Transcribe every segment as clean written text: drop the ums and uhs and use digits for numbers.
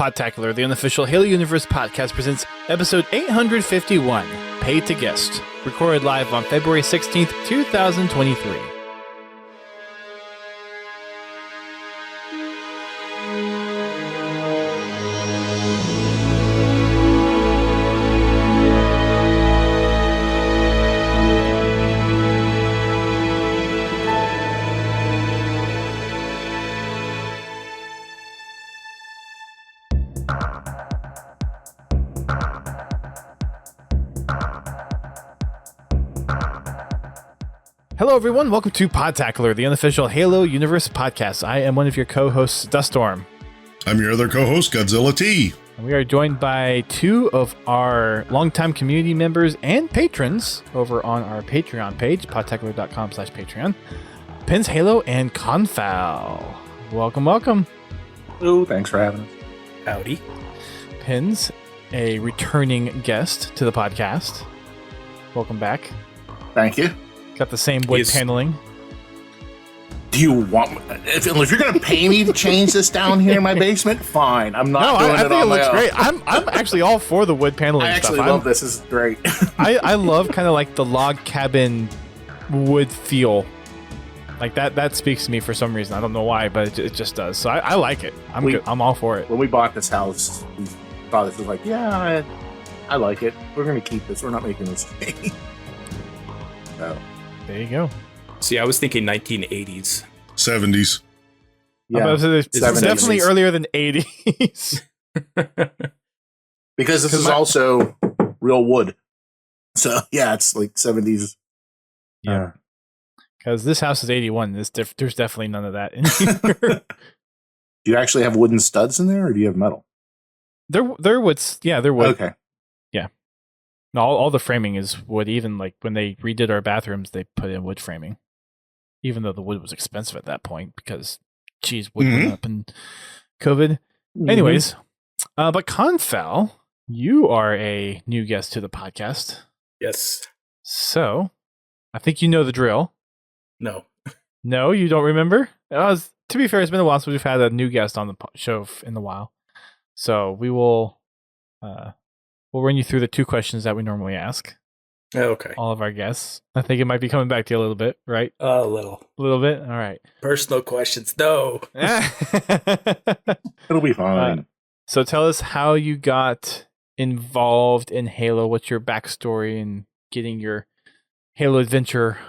Podtacular, the unofficial Halo Universe podcast, presents episode 851, Paid to Guest, recorded live on February 16th, 2023. Hello, everyone. Welcome to Podtacular, the unofficial Halo Universe podcast. I am one of your co-hosts, Duststorm. I'm your other co-host, Godzilla T. And we are joined by two of our longtime community members and patrons over on our Patreon page, podtacular.com/Patreon, PensHalo and Confal. Welcome, welcome. Oh, thanks for having us. Howdy. Pens, a returning guest to the podcast. Welcome back. Thank you. Got the same wood paneling. Do you want? If you're going to pay me to change this down here in my basement, fine. I'm not doing I it think on it my looks own. great. I'm actually all for the wood paneling I stuff. actually love this. This is great. I love kind of like the log cabin wood feel. Like that speaks to me for some reason. I don't know why, but it just does. So I like it. I'm all for it. When we bought this house, we thought this was like, yeah, I like it. We're going to keep this. We're not making this change. So. There you go. See, I was thinking 1980s. 70s. Yeah, it's definitely earlier than 80s. Because this is also real wood. So, yeah, it's like 70s. Yeah. Because this house is 81. There's definitely none of that in here. Do you actually have wooden studs in there, or do you have metal? They're woods. Yeah, they're wood. Okay. Yeah. No, all the framing is wood. Even like when they redid our bathrooms, they put in wood framing. Even though the wood was expensive at that point because, geez, wood went up in COVID. Anyways, but Confal, you are a new guest to the podcast. Yes. So, I think you know the drill. No. No, you don't remember? To be fair, it's been a while since we've had a new guest on the show in a while. So we will we'll run you through the two questions that we normally ask. Okay. All of our guests. I think it might be coming back to you a little bit, right? A little. A little bit? All right. Personal questions. No. It'll be fine. So tell us how you got involved in Halo. What's your backstory in getting your Halo adventure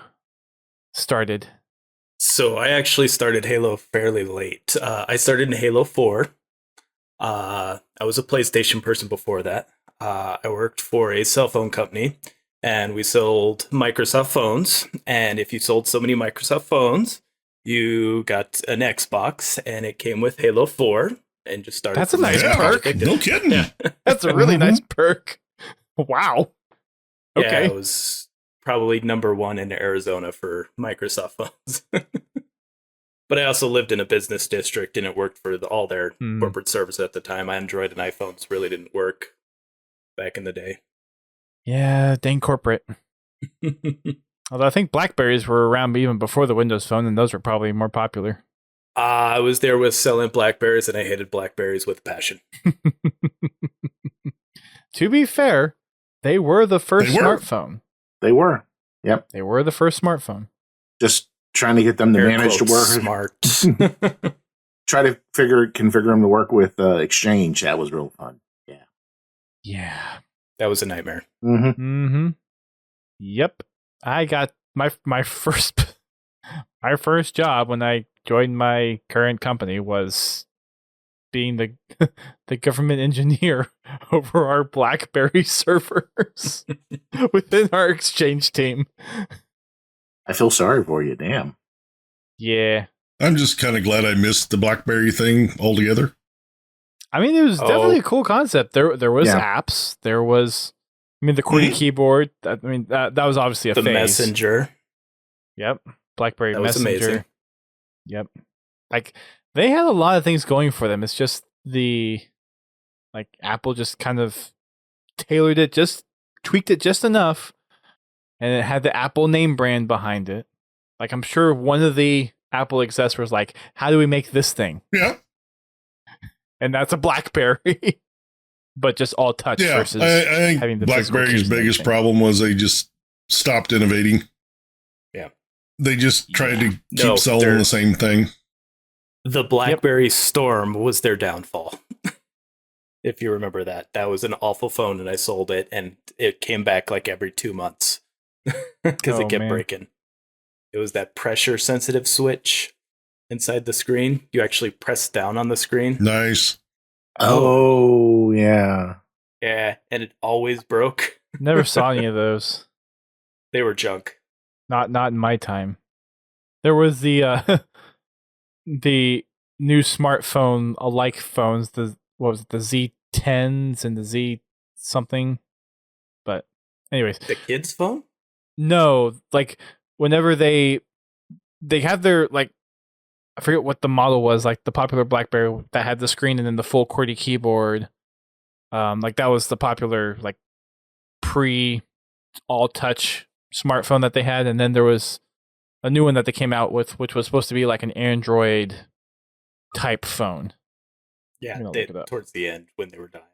started? So I actually started Halo fairly late. I started in Halo 4. I was a PlayStation person before that. I worked for a cell phone company, and we sold Microsoft phones. And if you sold so many Microsoft phones, you got an Xbox, and it came with Halo 4. And just started. That's a nice perk. No kidding. Yeah. That's a really nice perk. Wow. Okay. Yeah, it was probably number one in Arizona for Microsoft phones. But I also lived in a business district, and it worked for all their corporate service at the time. Android and iPhones really didn't work back in the day. Yeah, dang corporate. Although I think Blackberries were around even before the Windows Phone, and those were probably more popular. I was there with selling Blackberries, and I hated Blackberries with passion. To be fair, they were the first smartphone. They were. Yep. They were the first smartphone. Just trying to get them to manage to work. Smart. Try to configure them to work with Exchange. That was real fun. Yeah. Yeah. That was a nightmare. Mm-hmm. Yep. I got my first job when I joined my current company was being the government engineer over our BlackBerry servers within our Exchange team. I feel sorry for you. Damn. Yeah. I'm just kind of glad I missed the BlackBerry thing altogether. I mean, it was definitely a cool concept. There was apps. There was, the QWERTY keyboard. That was obviously a the phase. Messenger. Yep. BlackBerry That was Messenger. amazing. Yep. Like, they had a lot of things going for them. It's just Apple just kind of tailored it, just tweaked it just enough, and it had the Apple name brand behind it. Like, I'm sure one of the Apple execs was like, how do we make this thing? Yeah. and that's a BlackBerry, but just all touch Yeah, versus I having think the physical BlackBerry's keys and biggest everything. problem was they just stopped innovating. Yeah. They just tried to keep No, selling they're- the same thing. The BlackBerry Storm was their downfall. If you remember that. That was an awful phone, and I sold it, and it came back like every 2 months because Oh, it kept man. breaking. It was that pressure-sensitive switch inside the screen. You actually press down on the screen. Nice. Oh, yeah. Yeah, and it always broke. Never saw any of those. They were junk. Not in my time. There was the the new smartphone alike phones. What was it? The Z10s and the Z something. But anyways, The kid's phone? no, like whenever they had their like, I forget what the model was, like the popular BlackBerry that had the screen and then the full QWERTY keyboard. Like that was the popular like pre all touch smartphone that they had, and then there was a new one that they came out with, which was supposed to be like an Android type phone. Yeah, I'm gonna they, look it up. towards the end when they were dying.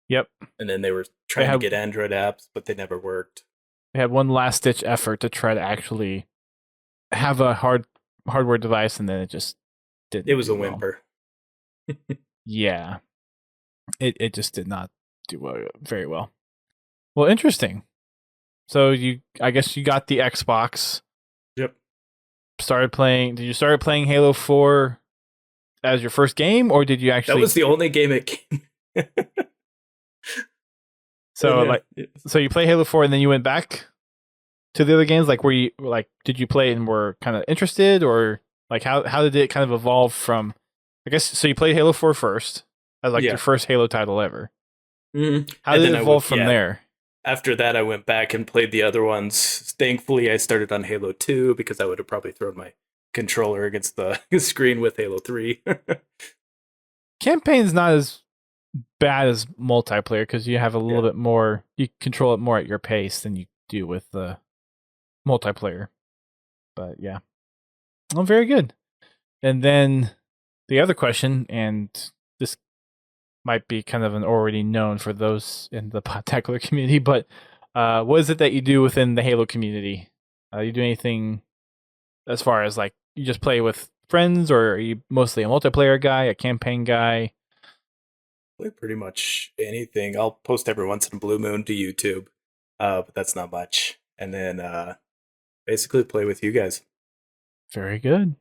Yep, And then they were trying have- to get Android apps, but they never worked. they had one last ditch effort to try to actually have a hardware device, and then it just didn't. It was do a well. whimper. Yeah, it just did not do very well. Well, interesting. So I guess you got the Xbox. Yep. Did you start playing Halo 4 as your first game, or did you actually? That was the only game it came. So Yeah. so you play Halo 4 and then you went back to the other games. Like, did you play and were kind of interested, or like how did it kind of evolve from? I guess so. You played Halo 4 first as like Yeah. your first Halo title ever. Mhm. How And did then it I evolve would- from yeah. there? After that, I went back and played the other ones. Thankfully, I started on Halo 2 because I would have probably thrown my controller against the screen with Halo 3. Campaign's not as bad as multiplayer because you have a little Yeah. bit more. You control it more at your pace than you do with the multiplayer. But yeah, well, very good. And then the other question, and this might be kind of an already known for those in the Podtacular community, but what is it that you do within the Halo community? You do anything as far as like you just play with friends, or are you mostly a multiplayer guy, a campaign guy? Play pretty much anything. I'll post every once in a blue moon to YouTube, but that's not much. And then basically play with you guys. Very good.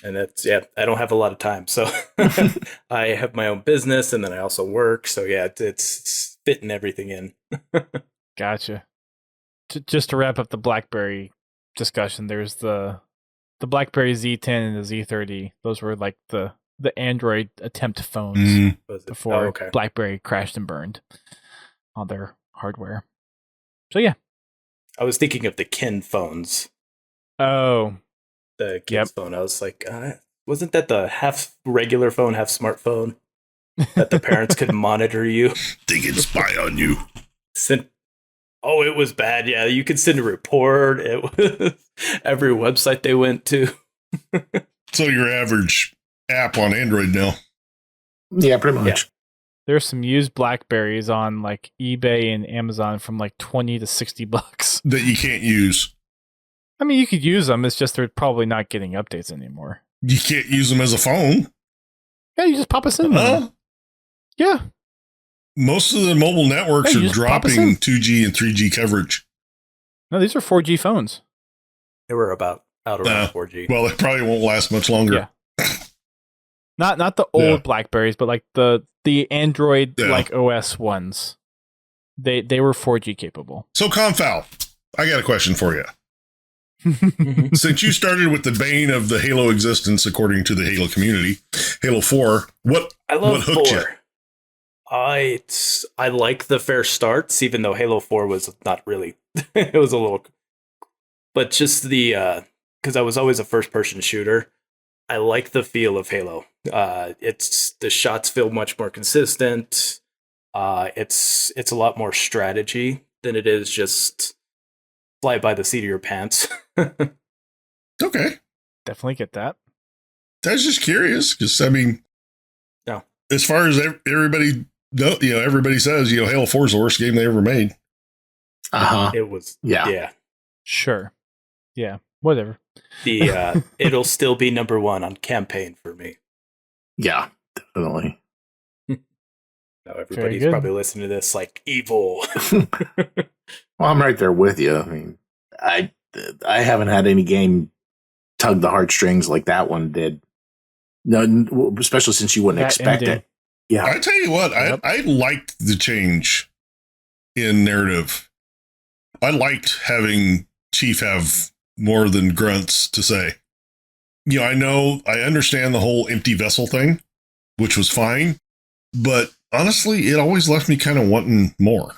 And that's, yeah, I don't have a lot of time. So I have my own business and then I also work. So yeah, it's fitting everything in. Gotcha. Just to wrap up the BlackBerry discussion, there's the BlackBerry Z10 and the Z30. Those were like the Android attempt phones Mm. Was it? before Oh, okay. BlackBerry crashed and burned on their hardware. So yeah. I was thinking of the Kin phones. Oh, The kid's Yep. phone. I was like, wasn't that the half regular phone, half smartphone that the parents could monitor you? They can spy on you. Oh, it was bad. Yeah, you could send a report. It was every website they went to. So your average app on Android now. Yeah, pretty much. Yeah. there's some used BlackBerries on like eBay and Amazon from like $20 to $60. That you can't use. I mean, you could use them. It's just they're probably not getting updates anymore. You can't use them as a phone. Yeah, you just pop us in. Huh? Yeah. Most of the mobile networks Hey, you are just pop us dropping in. 2G and 3G coverage. No, these are 4G phones. They were about out around Uh, 4G. Well, it probably won't last much longer. Yeah. Not the old Yeah. BlackBerries, but like the Android Yeah. like OS ones. They were 4G capable. So, Confal, I got a question for you. Since you started with the bane of the Halo existence, according to the Halo community, Halo 4, what I love what hooked 4. you? I like the fair starts, even though Halo 4 was not really. It was a little, but just the because I was always a first person shooter. I like the feel of Halo. It's the shots feel much more consistent. It's a lot more strategy than it is just fly by the seat of your pants. Okay. Definitely get that. I was just curious because, I mean, No. as far as everybody, everybody says, Halo 4 is the worst game they ever made. It was, Sure. Yeah, whatever. It'll still be number one on campaign for me. Yeah, definitely. Now everybody's probably listening to this like evil. Well, I'm right there with you. I mean, I haven't had any game tug the heartstrings like that one did. No, especially since you wouldn't expect it. Yeah, I tell you what, I liked the change in narrative. I liked having Chief have more than grunts to say. I understand the whole empty vessel thing, which was fine, but honestly, it always left me kind of wanting more.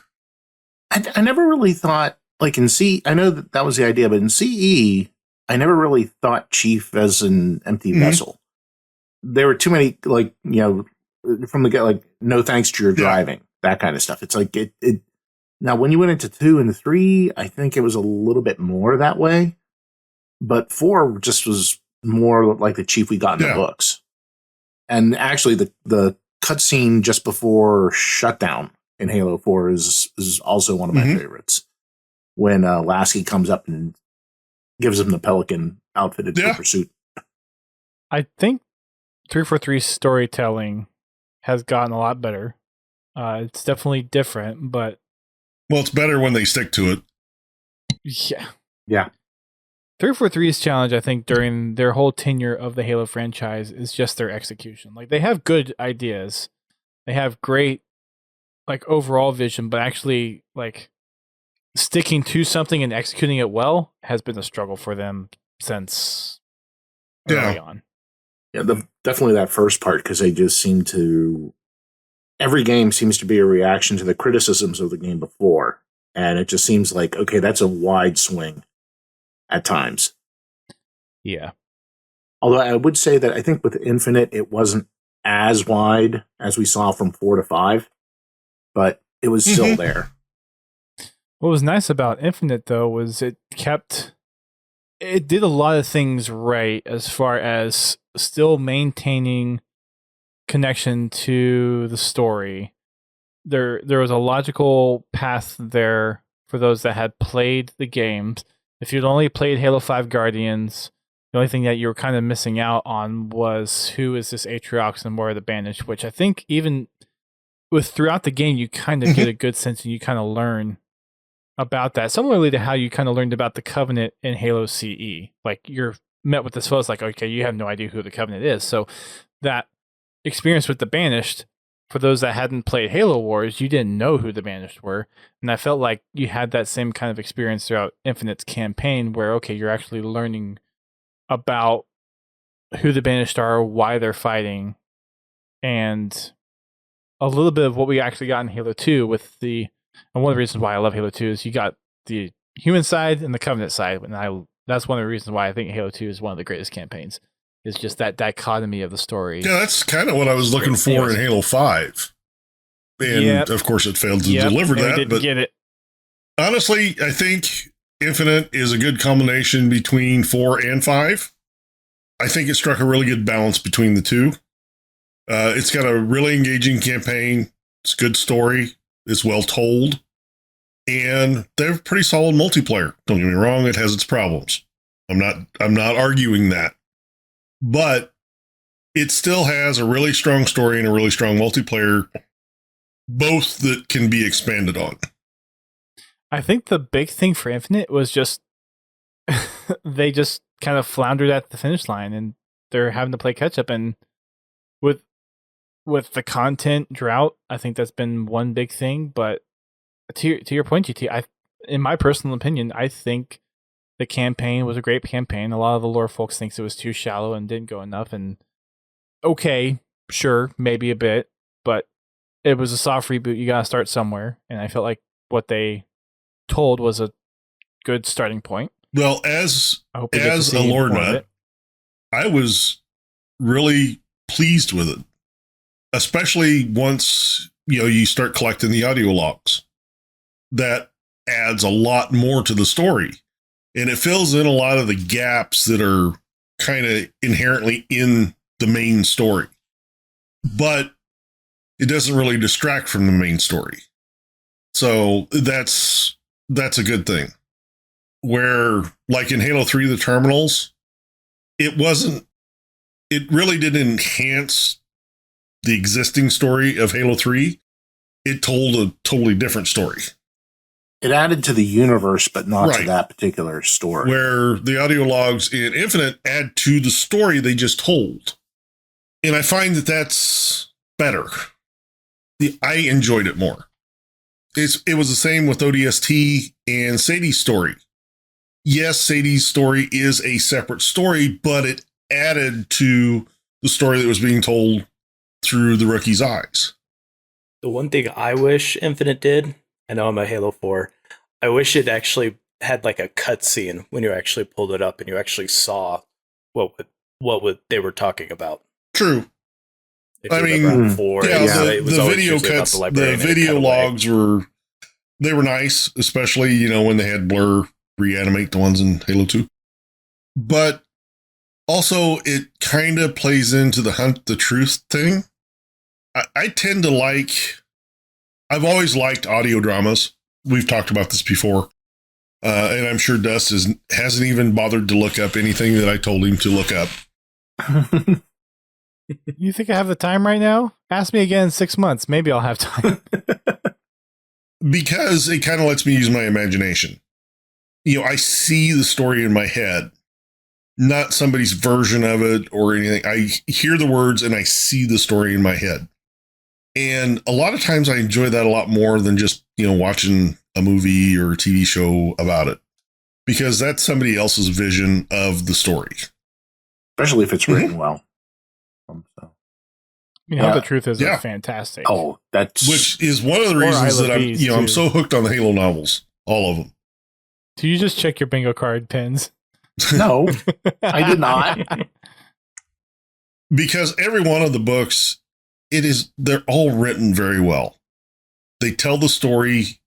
I never really thought, like in C, I know that was the idea, but in CE, I never really thought Chief as an empty vessel. There were too many, from the get, like, no thanks to your driving, that kind of stuff. It's like, it now when you went into 2 and 3, I think it was a little bit more that way, but 4 just was more like the Chief we got in the books. And actually, the cutscene just before Shutdown in Halo 4 is also one of my favorites. When Lasky comes up and gives him the Pelican outfitted for pursuit. I think 343's storytelling has gotten a lot better. It's definitely different, but... Well, it's better when they stick to it. Yeah. 343's challenge, I think, during their whole tenure of the Halo franchise is just their execution. Like, they have good ideas. They have great, overall vision, but actually, sticking to something and executing it well has been a struggle for them since early on. Yeah, definitely that first part, because they just seem to... Every game seems to be a reaction to the criticisms of the game before. And it just seems like, okay, that's a wide swing at times. Yeah. Although I would say that I think with Infinite, it wasn't as wide as we saw from 4 to 5, but it was still there. What was nice about Infinite, though, was it did a lot of things right as far as still maintaining connection to the story. There was a logical path there for those that had played the games. If you'd only played Halo 5 Guardians, the only thing that you were kind of missing out on was who is this Atriox and where are the Banished, which I think even with throughout the game, you kind of get a good sense and you kind of learn about that. Similarly to how you kind of learned about the Covenant in Halo CE. Like, you're met with this fellow, it's like, okay, you have no idea who the Covenant is. So that experience with the Banished, for those that hadn't played Halo Wars, you didn't know who the Banished were. And I felt like you had that same kind of experience throughout Infinite's campaign where, okay, you're actually learning about who the Banished are, why they're fighting, and a little bit of what we actually got in Halo 2 with and one of the reasons why I love Halo 2 is you got the human side and the Covenant side. And that's one of the reasons why I think Halo 2 is one of the greatest campaigns. It's just that dichotomy of the story. Yeah, that's kind of what I was looking for in Halo 5. And of course it failed to deliver that. Didn't get it. Honestly, I think Infinite is a good combination between 4 and 5. I think it struck a really good balance between the two. It's got a really engaging campaign. It's a good story. It's well told. And they have pretty solid multiplayer. Don't get me wrong, it has its problems. I'm not arguing that. But it still has a really strong story and a really strong multiplayer, both that can be expanded on. I think the big thing for Infinite was just they just kind of floundered at the finish line and they're having to play catch up. And with the content drought, I think that's been one big thing. But to your point, GT, in my personal opinion, I think the campaign was a great campaign. A lot of the lore folks thinks it was too shallow and didn't go enough. And okay, sure, maybe a bit, but it was a soft reboot. You gotta start somewhere, and I felt like what they told was a good starting point. Well, as a lore nut, I was really pleased with it, especially once you start collecting the audio logs. That adds a lot more to the story. And it fills in a lot of the gaps that are kind of inherently in the main story. But it doesn't really distract from the main story. So that's a good thing. Where, like in Halo 3, the terminals, it really didn't enhance the existing story of Halo 3. It told a totally different story. It added to the universe, but not to that particular story. Where the audio logs in Infinite add to the story they just told. And I find that that's better. I enjoyed it more. It was the same with ODST and Sadie's story. Yes, Sadie's story is a separate story, but it added to the story that was being told through the rookie's eyes. The one thing I wish Infinite did, I know I'm a Halo 4, I wish it actually had like a cutscene when you actually pulled it up and you actually saw what they were talking about. True. I mean, the video cuts, the video logs were nice, especially, when they had Blur reanimate the ones in Halo 2. But also, it kind of plays into the hunt the truth thing. I tend to I've always liked audio dramas. We've talked about this before. And I'm sure Dust hasn't even bothered to look up anything that I told him to look up. You think I have the time right now? Ask me again in 6 months. Maybe I'll have time. Because it kind of lets me use my imagination. I see the story in my head, not somebody's version of it or anything. I hear the words and I see the story in my head. And a lot of times I enjoy that a lot more than just, watching a movie or a TV show about it. Because that's somebody else's vision of the story. Especially if it's written well. How the Truth is fantastic. Oh, which is one of the reasons that I'm so hooked on the Halo novels, all of them. Do you just check your bingo card pins? No, I did not. Because every one of the books, they're all written very well. They tell the story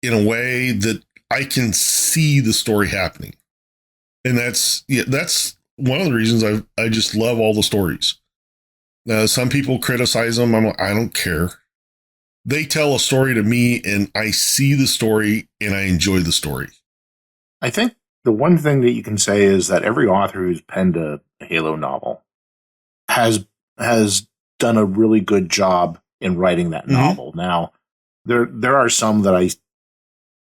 in a way that I can see the story happening. And that's one of the reasons I just love all the stories. Some people criticize them. I don't care. They tell a story to me and I see the story and I enjoy the story. I think the one thing that you can say is that every author who's penned a Halo novel has done a really good job in writing that novel. Now, there are some that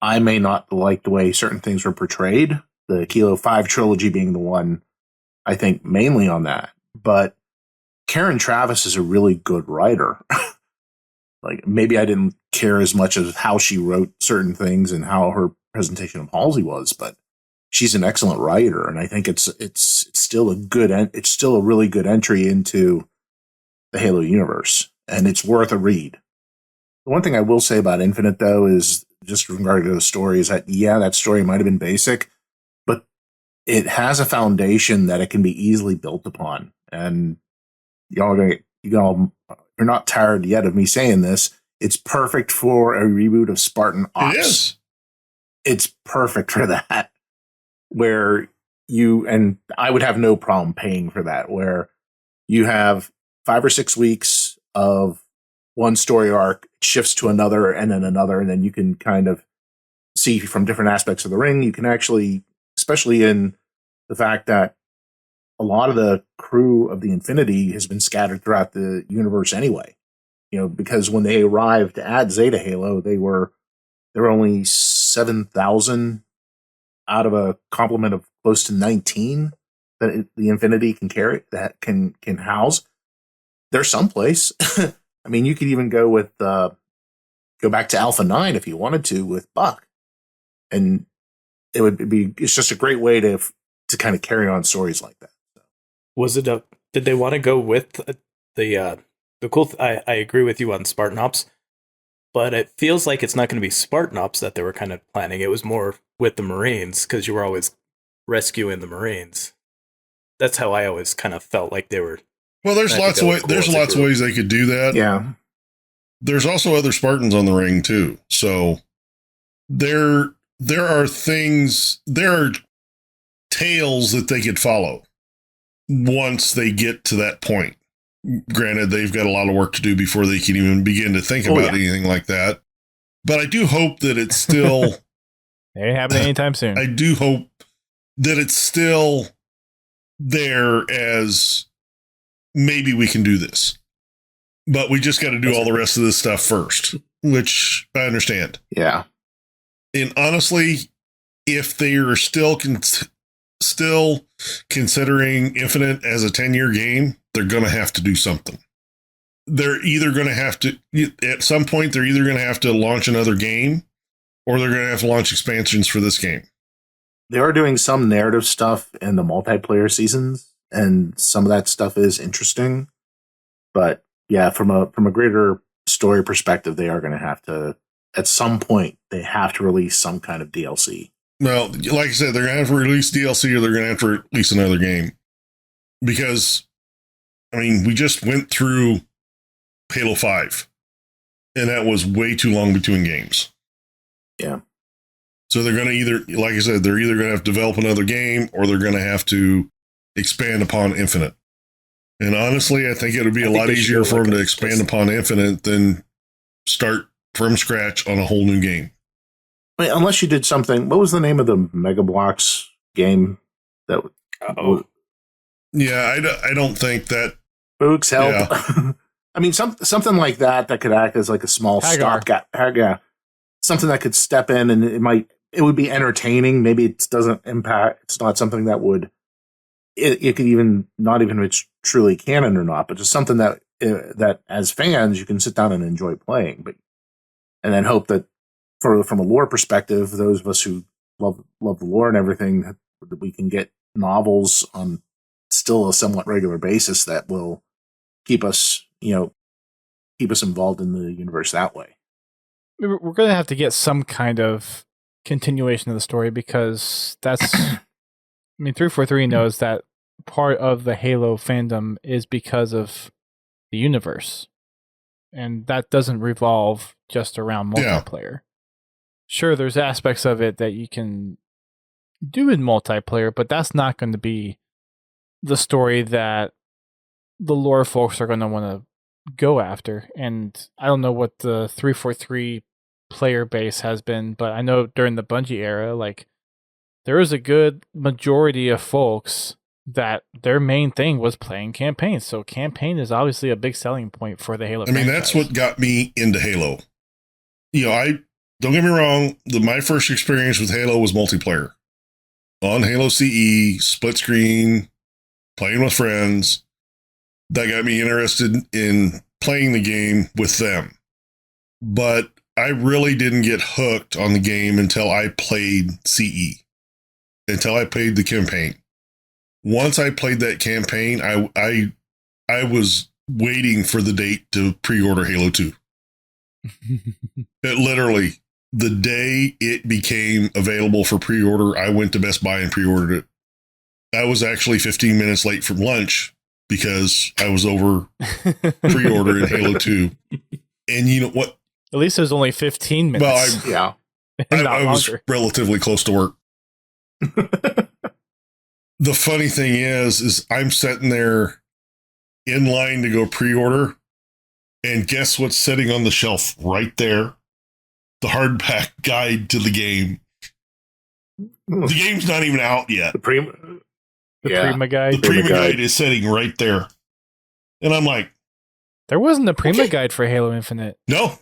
I may not like the way certain things were portrayed. The Kilo 5 trilogy being the one, I think, mainly on that. But Karen Travis is a really good writer. Maybe I didn't care as much as how she wrote certain things and how her presentation of Halsey was, but she's an excellent writer, and I think it's still it's still a really good entry into the Halo universe, and it's worth a read. The one thing I will say about Infinite, though, is just regarding to the story, is that that story might have been basic, but it has a foundation that it can be easily built upon, and you're not tired yet of me saying this. It's perfect for a reboot of Spartan Ops. It is. It's perfect for that. Where and I would have no problem paying for that, where you have 5 or 6 weeks of one story arc, shifts to another, and then you can kind of see from different aspects of the ring. You can actually, especially in the fact that a lot of the crew of the Infinity has been scattered throughout the universe anyway. Because when they arrived to add Zeta Halo, there were only 7,000 out of a complement of close to 19 that the Infinity can carry, that can house. There's someplace. I mean, you could even go back to Alpha 9 if you wanted to with Buck, and it's just a great way to kind of carry on stories like that. So. Did they want to go with the cool? I agree with you on Spartan Ops, but it feels like it's not going to be Spartan Ops that they were kind of planning. It was more with the Marines, because you were always rescuing the Marines. That's how I always kind of felt like they were. Well, there's lots of ways they could do that. Yeah. There's also other Spartans on the ring too. So there are tales that they could follow once they get to that point. Granted, they've got a lot of work to do before they can even begin to think about anything like that. But I do hope that it's still... It ain't happening anytime soon. I do hope that it's still there as maybe we can do this. But we just got to do all the rest of this stuff first, which I understand. Yeah. And honestly, if they are still considering Infinite as a 10-year game, they're going to have to do something. They're either going to have to, at some point, they're either going to have to launch another game, or they're going to have to launch expansions for this game. They are doing some narrative stuff in the multiplayer seasons, and some of that stuff is interesting. But yeah, from a greater story perspective, they are going to have to, at some point, they have to release some kind of DLC. Well, like I said, they're going to have to release DLC, or they're going to have to release another game. Because, I mean, we just went through Halo 5, and that was way too long between games. Yeah. So they're going to either, like I said, they're either going to have to develop another game, or they're going to have to expand upon Infinite. And honestly, I think it would be a lot easier for them to expand upon Infinite than start from scratch on a whole new game. I mean, unless you did something, what was the name of the Mega Bloks game? Yeah, I don't think that. Books help. Yeah. I mean, something like that could act as like a small stopgap. Yeah. Something that could step in, and it would be entertaining. Maybe it doesn't impact. It's not something that would. It could even not even if it's truly canon or not, but just something that as fans you can sit down and enjoy playing, and then hope that from a lore perspective, those of us who love the lore and everything, that we can get novels on still a somewhat regular basis that will keep us involved in the universe that way. We're going to have to get some kind of continuation of the story, because that's, I mean, 343 knows that part of the Halo fandom is because of the universe. And that doesn't revolve just around multiplayer. Yeah. Sure, there's aspects of it that you can do in multiplayer, but that's not going to be the story that the lore folks are going to want to go after. And I don't know what the 343 player base has been, but I know during the Bungie era, like, there was a good majority of folks that their main thing was playing campaigns. So campaign is obviously a big selling point for the Halo franchise. That's what got me into Halo. Don't get me wrong, my first experience with Halo was multiplayer. On Halo CE, split screen, playing with friends. That got me interested in playing the game with them. But I really didn't get hooked on the game until I played CE. Until I played the campaign. Once I played that campaign, I was waiting for the date to pre-order Halo 2. It literally, the day it became available for pre-order, I went to Best Buy and pre-ordered it. I was actually 15 minutes late from lunch because I was over pre-ordering Halo 2. And you know what? At least it was only 15 minutes. Well, I was relatively close to work. The funny thing is I'm sitting there in line to go pre-order, and guess what's sitting on the shelf right there? The hardback guide to the game. The game's not even out yet. The Prima guide. The Prima guide is sitting right there. And I'm like, there wasn't a Prima guide for Halo Infinite. No.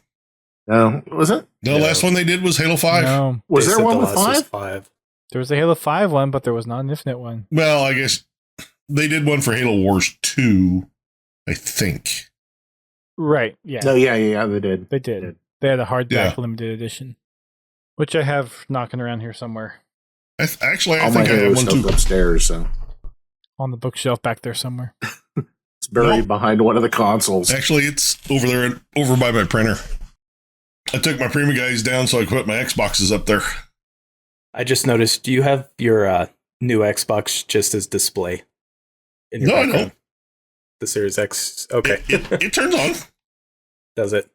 Was it? The last one they did was Halo 5. No. Was there one with 5? There was a Halo 5 one, but there was not an Infinite one. Well, I guess they did one for Halo Wars 2, I think. Right, yeah. No, yeah, they did. They did. They had a hardback limited edition, which I have knocking around here somewhere. I think I have one too. Upstairs, so. On the bookshelf back there somewhere. It's buried behind one of the consoles. Actually, it's over there, over by my printer. I took my Prima guys down so I could put my Xboxes up there. I just noticed, do you have your new Xbox just as display? In your background? I don't. The Series X. Okay. It turns on. Does it?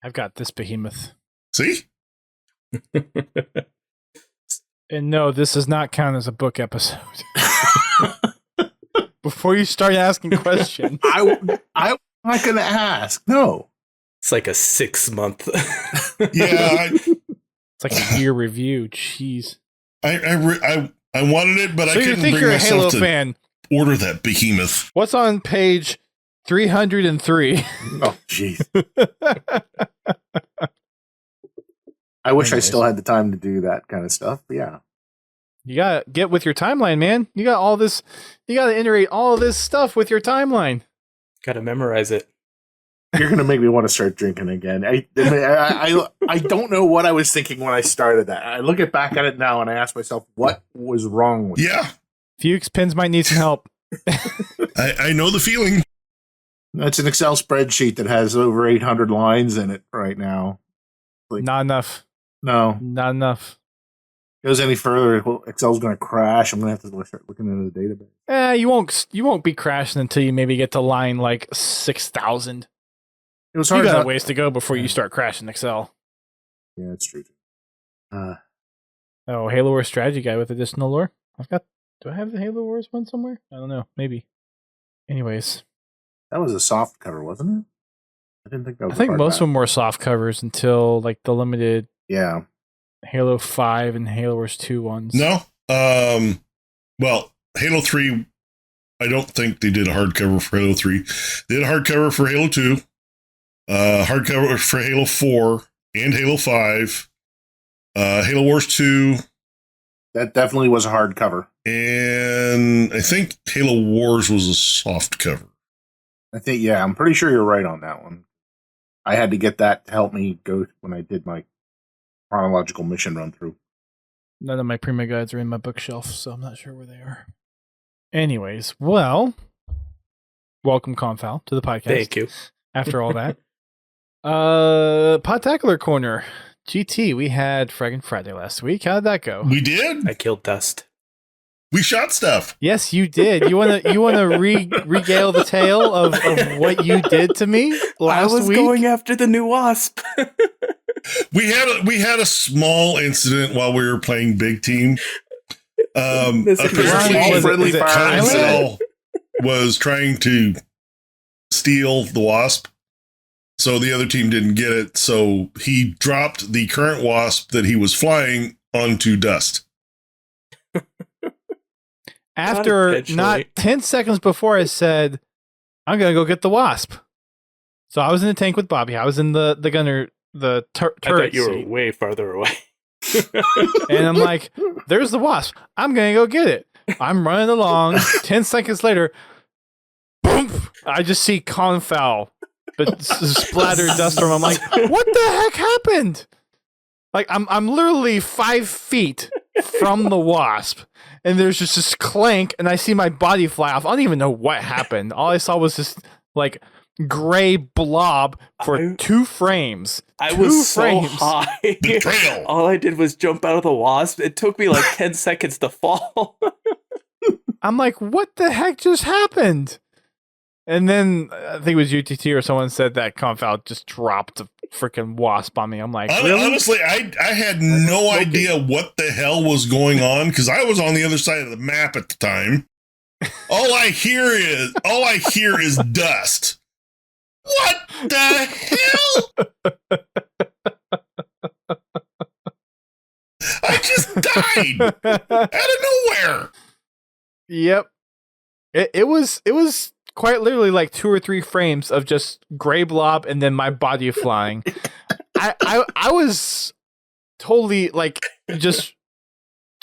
I've got this behemoth. See? And no, this does not count as a book episode. before you start asking questions. I'm not going to ask. No. It's like a 6-month. Yeah, It's like a year review. Jeez. I wanted it, but So I you couldn't think bring you're a Halo myself to fan? order that behemoth. What's on page 303? Oh, jeez. I wish I still had the time to do that kind of stuff. But yeah. You gotta get with your timeline, man. You got all this. You gotta integrate all of this stuff with your timeline. Gotta memorize it. You're going to make me want to start drinking again. I don't know what I was thinking when I started that. I look back at it now and I ask myself, what was wrong with Yeah. Fuchs pins might need some help. I know the feeling. That's an Excel spreadsheet that has over 800 lines in it right now. Not enough. No. Not enough. Goes any further, Excel's going to crash. I'm going to have to start looking into the database. You won't be crashing until you maybe get to line like 6,000. It was You hard. got a ways to go before you start crashing Excel. Yeah, that's true. Oh, Halo Wars strategy guide with additional lore. Do I have the Halo Wars one somewhere? I don't know. Maybe. Anyways, that was a soft cover, wasn't it? I didn't think that was. I think most of them were soft covers until like the limited. Yeah. Halo 5 and Halo Wars 2 ones. No. Well, Halo 3, I don't think they did a hardcover for Halo 3. They did a hardcover for Halo 2, hardcover for Halo 4 and Halo 5, Halo Wars 2. That definitely was a hard cover. And I think Halo Wars was a soft cover. I'm pretty sure you're right on that one. I had to get that to help me go when I did my chronological mission run through. None of my Prima guides are in my bookshelf, so I'm not sure where they are. Anyways, well, welcome Confal to the podcast. Thank you. After all that. Podtacular Corner. GT, we had Fraggin' Friday last week. How did that go? We did. I killed Dust. We shot stuff. Yes, you did. You wanna regale the tale of what you did to me last I was week? going after the new Wasp. We had a small incident while we were playing Big Team. Apparently, Confal was trying to steal the Wasp, so the other team didn't get it. So he dropped the current Wasp that he was flying onto Dust. After not 10 seconds before I said, I'm going to go get the Wasp. So I was in the tank with Bobby. I was in the gunner, the turret I thought you were seat. way farther away. And I'm like, there's the Wasp. I'm going to go get it. I'm running along. 10 seconds later, boom! I just see Confal, but splattered dust from him. I'm like, what the heck happened? Like, I'm literally 5 feet from the Wasp, and there's just this clank, and I see my body fly off. I don't even know what happened. All I saw was this, like, gray blob for 2 frames. I was so high. Betrayal. All I did was jump out of the Wasp. It took me like 10 seconds to fall. I'm like, what the heck just happened? And then I think it was UTT or someone said that Confal just dropped a freaking Wasp on me. I'm like, really? Honestly, I had no idea what the hell was going on because I was on the other side of the map at the time. All I hear is dust. What the hell? I just died out of nowhere. Yep. It was quite literally like 2 or 3 frames of just gray blob and then my body flying. I was totally like just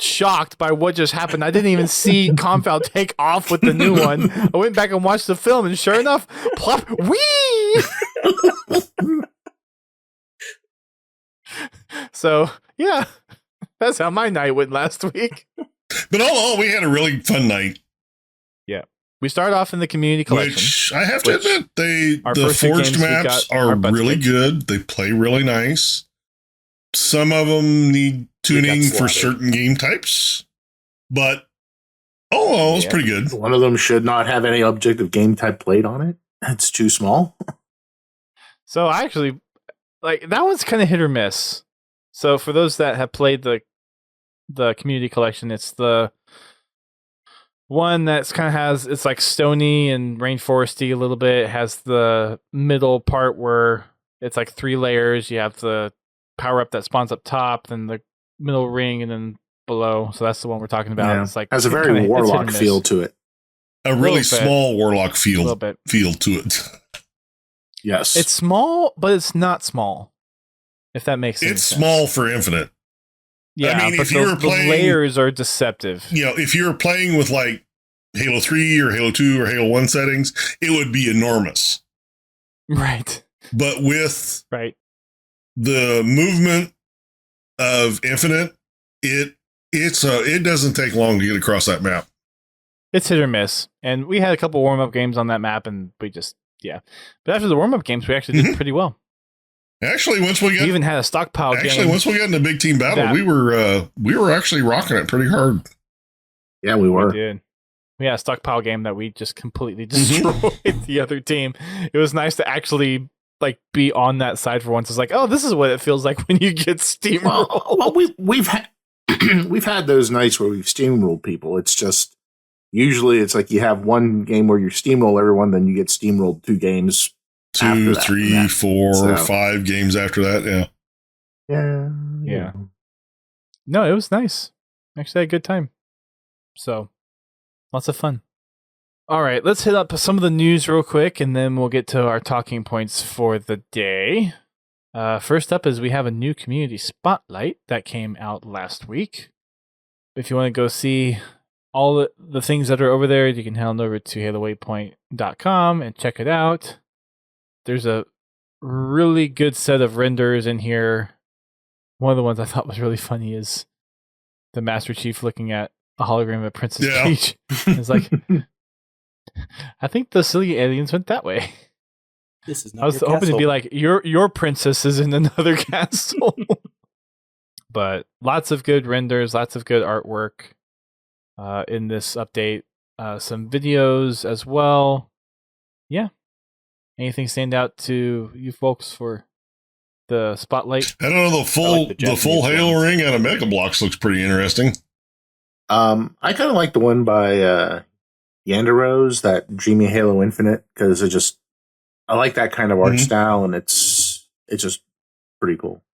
shocked by what just happened. I didn't even see Confal take off with the new one. I went back and watched the film, and sure enough, plop, wee! So, yeah, that's how my night went last week. But all in all, we had a really fun night. Yeah. We start off in the community collection. Which I have to admit, the first 2 forged games we maps got our are butts really kicked. good. They play really nice. Some of them need tuning for slaughtered. certain game types, but it was pretty good. One of them should not have any objective game type played on it. It's too small. So I actually, like, that one's kind of hit or miss. So for those that have played the community collection, it's the one that's kind of has, it's like stony and rainforesty a little bit. It has the middle part where it's like 3 layers. You have the power up that spawns up top, then the middle ring, and then below. So that's the one we're talking about. Yeah. It's like has a very warlock feel to it. A really small warlock feel to it. Yes. It's small, but it's not small. If that makes sense. It's small for Infinite. Yeah, I mean, but if you were playing, the layers are deceptive. You know, if you were playing with like Halo 3 or Halo 2 or Halo 1 settings, it would be enormous. Right. But with right. the movement of Infinite, it doesn't take long to get across that map. It's hit or miss. And we had a couple warm-up games on that map, and we just, yeah. But after the warm-up games, we actually did pretty well. Actually, once we even had a stockpile game. Once we got into big team battle, we were actually rocking it pretty hard. Yeah, we were. We did. We had a stockpile game that we just completely destroyed the other team. It was nice to actually like be on that side for once. It's like, oh, this is what it feels like when you get steamrolled. Well, we've had we've had those nights where we've steamrolled people. It's just usually it's like you have one game where you steamroll everyone, then you get steamrolled 2 games. 2, 3, 4, 5 games after that, yeah. No, it was nice. Actually, I had a good time. So, lots of fun. All right, let's hit up some of the news real quick, and then we'll get to our talking points for the day. First up is we have a new community spotlight that came out last week. If you want to go see all the things that are over there, you can head on over to HaloWaypoint.com and check it out. There's a really good set of renders in here. One of the ones I thought was really funny is the Master Chief looking at a hologram of Princess Peach. It's like, I think the silly aliens went that way. This is not I was hoping to be like, your princess is in another castle. But lots of good renders, lots of good artwork in this update. Some videos as well. Yeah. Anything stand out to you folks for the spotlight? I don't know, the full Halo ring out of Mega Bloks looks pretty interesting. I kind of like the one by Yanderos, that Dreamy Halo Infinite, because I like that kind of art style, and it's just pretty cool.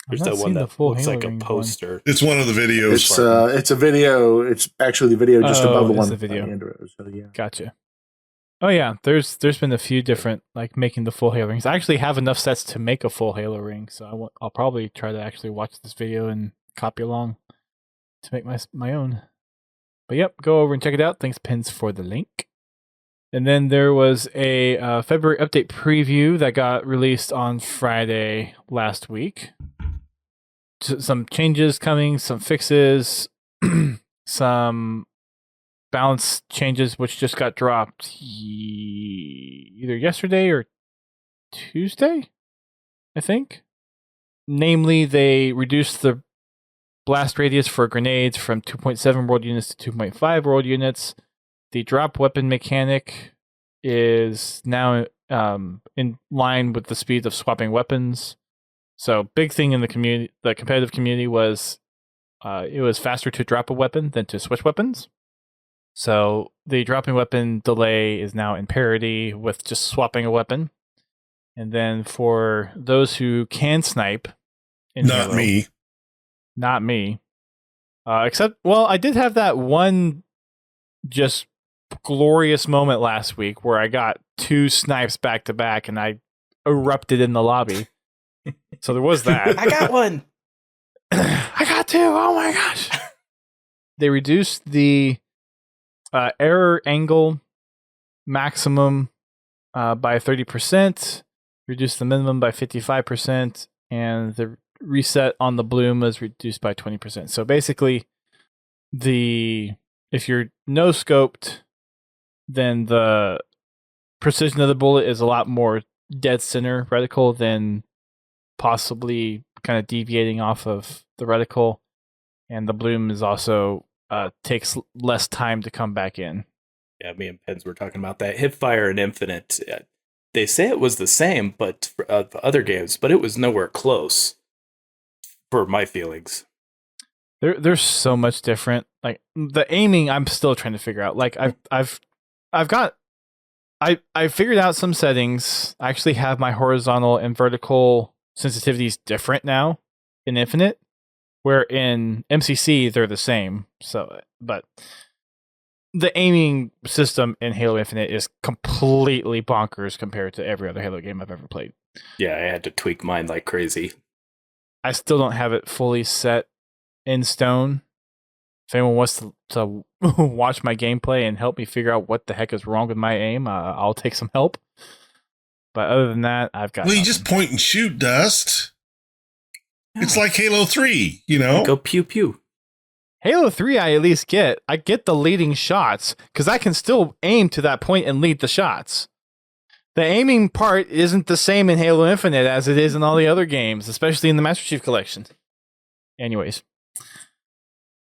There's that one that looks like a poster. It's one of the videos. It's a video. It's actually the video just above the one the video. by Yanderos. So yeah, gotcha. Oh yeah, there's been a few different like making the full Halo rings. I actually have enough sets to make a full Halo ring, so I'll probably try to actually watch this video and copy along to make my own. But yep, go over and check it out. Thanks, Pens, for the link. And then there was a February update preview that got released on Friday last week. Some changes coming, some fixes, some balance changes which just got dropped either yesterday or Tuesday, I think. Namely, they reduced the blast radius for grenades from 2.7 world units to 2.5 world units. The drop weapon mechanic is now in line with the speed of swapping weapons. So, big thing in the community, the competitive community, was it was faster to drop a weapon than to switch weapons. So the dropping weapon delay is now in parity with just swapping a weapon. And then for those who can snipe, not me, except, well, I did have that one just glorious moment last week where I got 2 snipes back to back and I erupted in the lobby. So there was that. I got one. I got 2. Oh my gosh. They reduced the error angle maximum by 30%, reduced the minimum by 55%, and the reset on the bloom was reduced by 20%. So basically, if you're no scoped, then the precision of the bullet is a lot more dead center reticle than possibly kind of deviating off of the reticle, and the bloom is also takes less time to come back in. Yeah, me and Pens were talking about that. Hipfire and Infinite, they say it was the same, but for other games, but it was nowhere close for my feelings. There's so much different. Like the aiming, I'm still trying to figure out. Like I figured out some settings. I actually have my horizontal and vertical sensitivities different now in Infinite, where in MCC they're the same. So, but the aiming system in Halo Infinite is completely bonkers compared to every other Halo game I've ever played. Yeah, I had to tweak mine like crazy. I still don't have it fully set in stone. If anyone wants to watch my gameplay and help me figure out what the heck is wrong with my aim, I'll take some help. But other than that, I've got. Well, you nothing. just point and shoot, Dust. Yeah. It's like Halo 3, you know? Go pew pew. Halo 3, I at least get. I get the leading shots because I can still aim to that point and lead the shots. The aiming part isn't the same in Halo Infinite as it is in all the other games, especially in the Master Chief Collection. Anyways,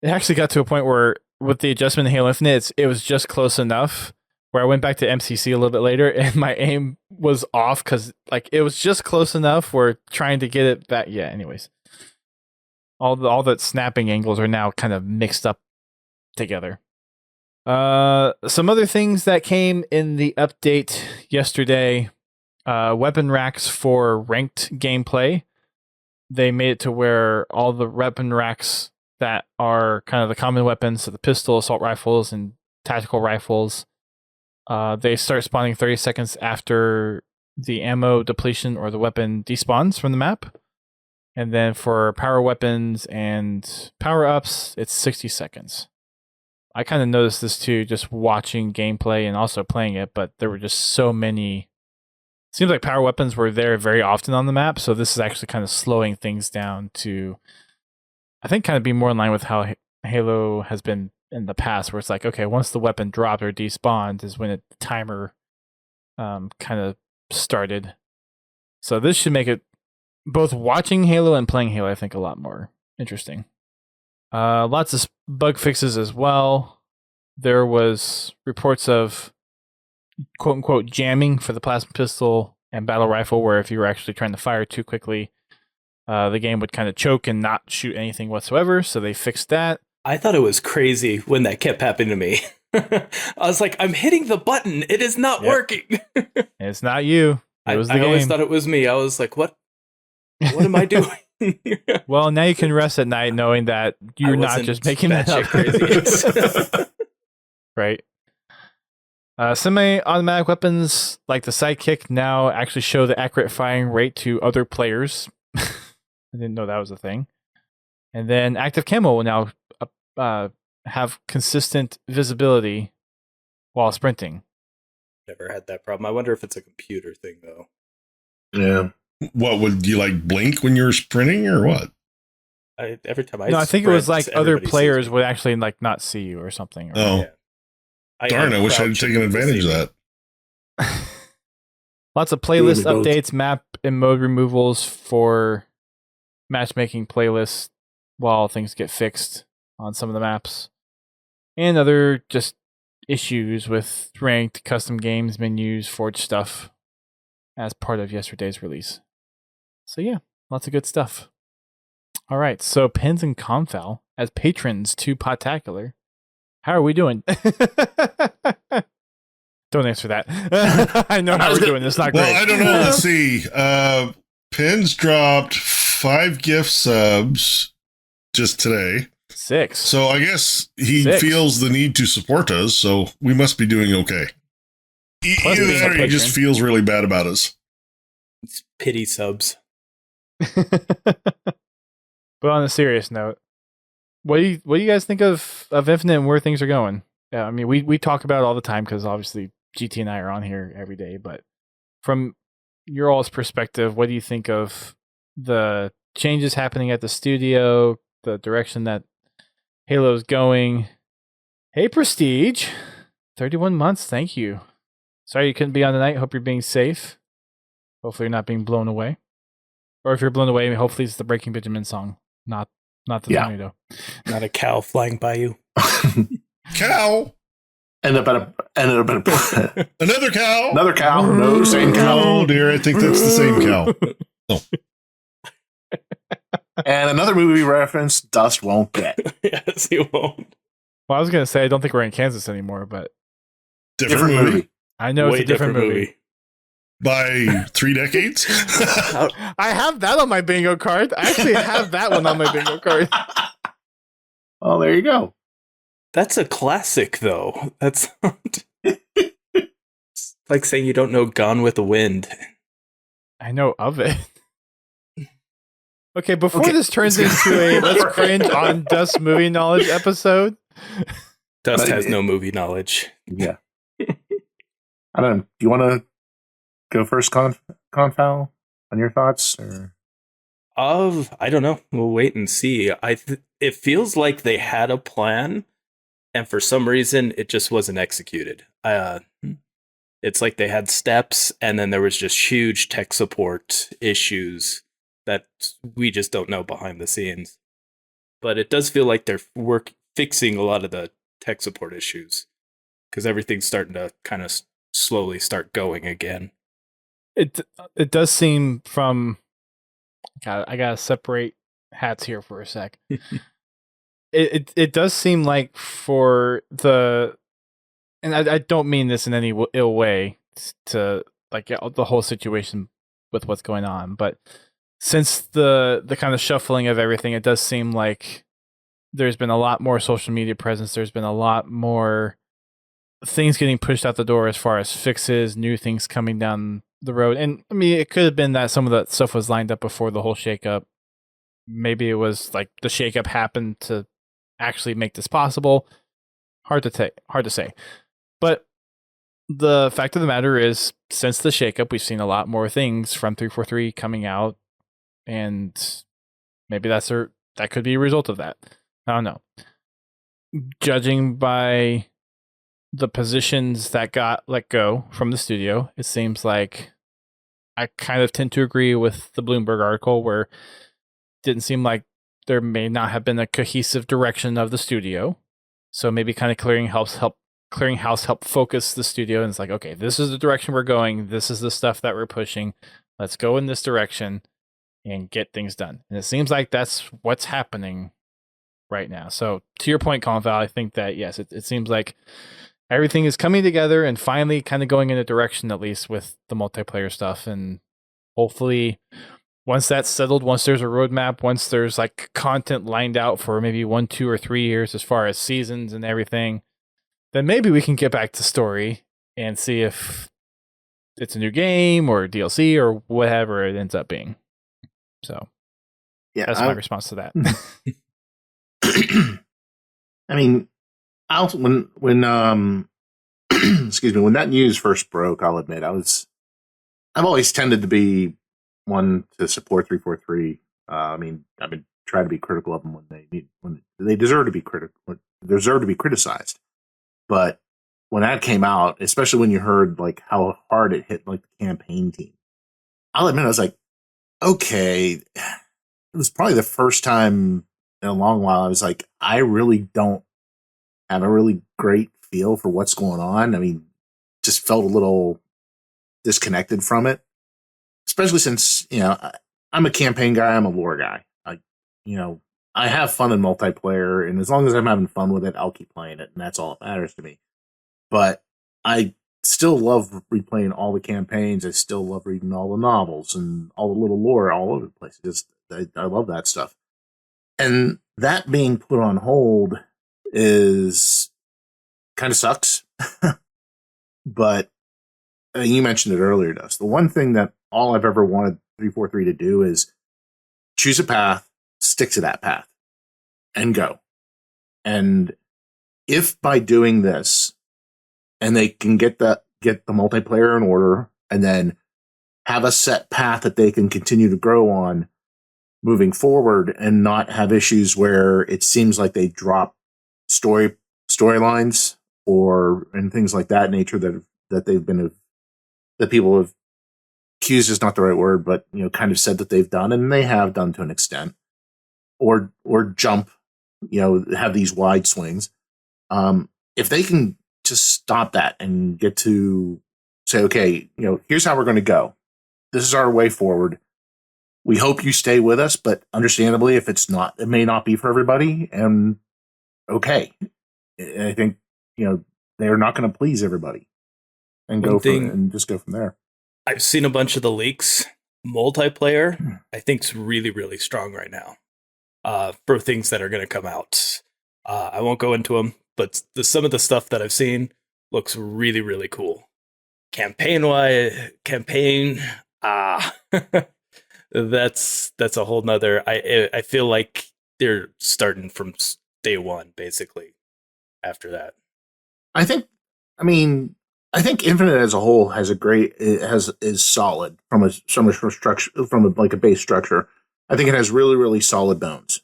it actually got to a point where, with the adjustment in Halo Infinite, it was just close enough where I went back to MCC a little bit later and my aim was off because like it was just close enough where trying to get it back. Yeah, anyways. All the snapping angles are now kind of mixed up together. Some other things that came in the update yesterday, weapon racks for ranked gameplay. They made it to where all the weapon racks that are kind of the common weapons, so the pistol, assault rifles, and tactical rifles, they start spawning 30 seconds after the ammo depletion or the weapon despawns from the map. And then for power weapons and power-ups, it's 60 seconds. I kind of noticed this too, just watching gameplay and also playing it, but there were just so many. Seems like power weapons were there very often on the map, so this is actually kind of slowing things down to, I think, kind of be more in line with how Halo has been in the past, where it's like, okay, once the weapon dropped or despawned is when the timer kind of started. So this should make it, both watching Halo and playing Halo, I think, a lot more interesting. Lots of bug fixes as well. There was reports of quote-unquote jamming for the plasma pistol and battle rifle, where if you were actually trying to fire too quickly, the game would kind of choke and not shoot anything whatsoever, so they fixed that. I thought it was crazy when that kept happening to me. I was like, I'm hitting the button. It is not working. It's not you. It was the game. I always thought it was me. I was like, what am I doing? Well, now you can rest at night knowing that you're not just making that up. Crazy. Right. Semi-automatic weapons like the sidekick now actually show the accurate firing rate to other players. I didn't know that was a thing. And then active camo will now have consistent visibility while sprinting. Never had that problem. I wonder if it's a computer thing, though. Yeah. What, would you like blink when you're sprinting or what? Every time I I think it was like other everybody players sees me. would actually like not see you or something. Or, Oh, Yeah. darn, I wish I'd crouch taken and people advantage see of me. that. Lots of playlist Both. updates, map and mode removals for matchmaking playlists while things get fixed on some of the maps. And other just issues with ranked custom games, menus, forged stuff as part of yesterday's release. So yeah, lots of good stuff. All right, so Pens and Confal as patrons to Podtacular. How are we doing? Don't answer that. I know how we're doing. It's not great. Well, I don't know. Let's see. Pins dropped 5 gift subs just today. 6. So I guess he 6. feels the need to support us, so we must be doing okay. Plus Either being a that or he just patron. feels really bad about us. It's pity subs. But on a serious note, what do you guys think of Infinite and where things are going? Yeah, I mean, we talk about it all the time because obviously GT and I are on here every day. But from your all's perspective, what do you think of the changes happening at the studio, the direction that Halo's going? Hey, Prestige, 31 months. Thank you. Sorry you couldn't be on tonight. Hope you're being safe. Hopefully you're not being blown away. Or if you're blown away, hopefully it's the Breaking Benjamin song, not the tornado. Not a cow flying by you. Cow! Ended up Another cow! another cow. No, same cow. Oh dear, I think that's the same cow. And another movie reference Dust won't get. Yes, he won't. Well, I was gonna say I don't think we're in Kansas anymore, but Different movie. I know Way it's a different movie. By 3 decades. I have that on my bingo card. I actually have that one on my bingo card. Oh, there you go. That's a classic, though. That's not... It's like saying you don't know Gone with the Wind. I know of it. Okay, before this turns into a let's cringe on Dust movie knowledge episode. Dust has no movie knowledge. Yeah. I don't know. Do you want to go first, Confal, on your thoughts? Or? I don't know. We'll wait and see. It feels like they had a plan, and for some reason, it just wasn't executed. It's like they had steps, and then there was just huge tech support issues that we just don't know behind the scenes. But it does feel like they're fixing a lot of the tech support issues because everything's starting to kind of slowly start going again. It does seem from... I gotta separate hats here for a sec. It does seem like for the... And I don't mean this in any ill way to like the whole situation with what's going on, but since the kind of shuffling of everything, it does seem like there's been a lot more social media presence. There's been a lot more things getting pushed out the door as far as fixes, new things coming down the road. And I mean, it could have been that some of that stuff was lined up before the whole shakeup. Maybe it was like the shakeup happened to actually make this possible. Hard to say. But the fact of the matter is, since the shakeup, we've seen a lot more things from 343 coming out, and maybe that could be a result of that. I don't know. Judging by the positions that got let go from the studio, it seems like I kind of tend to agree with the Bloomberg article where it didn't seem like there may not have been a cohesive direction of the studio. So maybe kind of clearinghouse help focus the studio, and it's like, okay, this is the direction we're going. This is the stuff that we're pushing. Let's go in this direction and get things done. And it seems like that's what's happening right now. So to your point, Confal, I think that yes, it seems like everything is coming together and finally kind of going in a direction, at least with the multiplayer stuff. And hopefully once that's settled, once there's a roadmap, once there's like content lined out for maybe 1, 2, or 3 years as far as seasons and everything, then maybe we can get back to story and see if it's a new game or DLC or whatever it ends up being. So yeah, that's my response to that. I mean, when excuse me, when that news first broke, I'll admit I've always tended to be one to support 343. I mean, I've been trying to be critical of them when they deserve to be criticized. But when that came out, especially when you heard like how hard it hit like the campaign team, I'll admit I was like, okay, it was probably the first time in a long while I was like, I really don't have a really great feel for what's going on. I mean, just felt a little disconnected from it, especially since, I'm a campaign guy, I'm a lore guy. I have fun in multiplayer, and as long as I'm having fun with it, I'll keep playing it, and that's all that matters to me. But I still love replaying all the campaigns. I still love reading all the novels and all the little lore all over the place. I love that stuff. And that being put on hold is kind of sucks. But you mentioned it earlier, Dust. The one thing that all I've ever wanted 343 to do is choose a path, stick to that path, and go. And if by doing this, and they can get the multiplayer in order, and then have a set path that they can continue to grow on moving forward, and not have issues where it seems like they drop storylines and things like that nature that people have accused is not the right word, but kind of said that they've done, and they have done to an extent, or jump, have these wide swings. If they can just stop that and get to say, okay, here's how we're going to go. This is our way forward. we hope you stay with us, but understandably, if it's not, it may not be for everybody. And okay, I think they're not going to please everybody, and and just go from there. I've seen a bunch of the leaks. Multiplayer, I think, is really, really strong right now for things that are going to come out. I won't go into them, but some of the stuff that I've seen looks really, really cool. Campaign, that's a whole nother. I feel like they're starting from day one, basically. After that, I think Infinite as a whole is solid from a structure, from a base structure. I think it has really, really solid bones.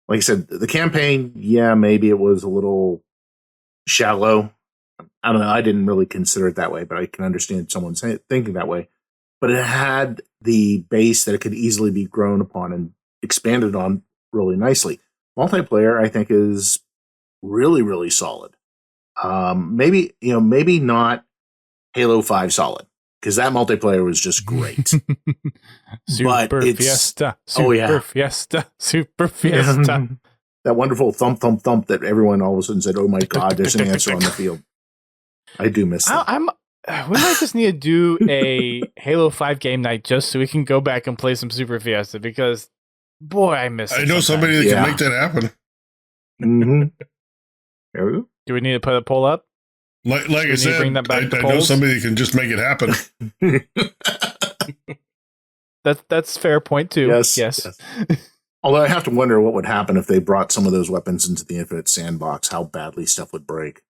Like I said, the campaign, maybe it was a little shallow. I don't know. I didn't really consider it that way, but I can understand someone thinking that way. But it had the base that it could easily be grown upon and expanded on really nicely. Multiplayer, I think, is really, really solid. Maybe not Halo 5 solid, because that multiplayer was just great. Super Fiesta. Super Fiesta. That wonderful thump, thump, thump that everyone all of a sudden said, oh my God, there's an answer on the field. I do miss that. We might just need to do a Halo 5 game night just so we can go back and play some Super Fiesta, because, boy, I miss it. I know somebody that can make that happen. Mm-hmm. Do we need to put a poll up? Like I said, I know somebody that can just make it happen. That's fair point too. Yes. Although I have to wonder what would happen if they brought some of those weapons into the Infinite Sandbox, how badly stuff would break.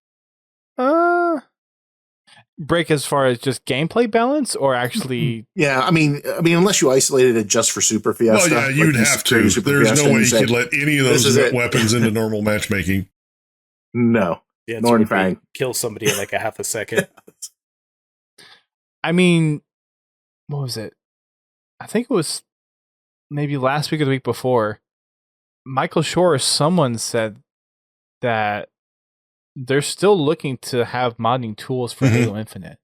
Break as far as just gameplay balance, or actually? Yeah, I mean, unless you isolated it just for Super Fiesta. Well, yeah, you'd have to. There's no way you could let any of those weapons into normal matchmaking. No. Yeah, Nornfang. Kill somebody in like a half a second. I mean, what was it? I think it was maybe last week or the week before. Michael Shore or someone said that they're still looking to have modding tools for Halo Infinite.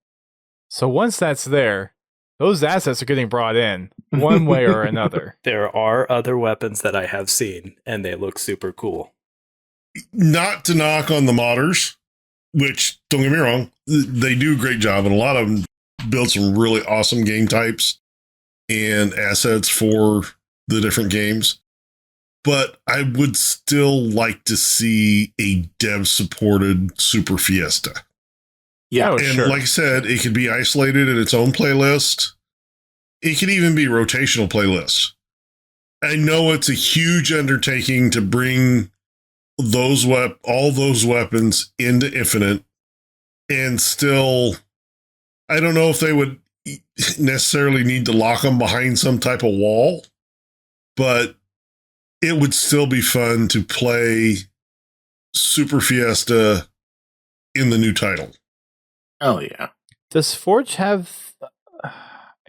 So once that's there, those assets are getting brought in one way or another. There are other weapons that I have seen, and they look super cool. Not to knock on the modders, which, don't get me wrong, they do a great job, and a lot of them build some really awesome game types and assets for the different games. But I would still like to see a dev-supported Super Fiesta. Yeah, and sure. Like I said, it could be isolated in its own playlist. It could even be rotational playlists. I know it's a huge undertaking to bring all those weapons into Infinite, and still, I don't know if they would necessarily need to lock them behind some type of wall, but it would still be fun to play Super Fiesta in the new title. Oh yeah. Does Forge have? I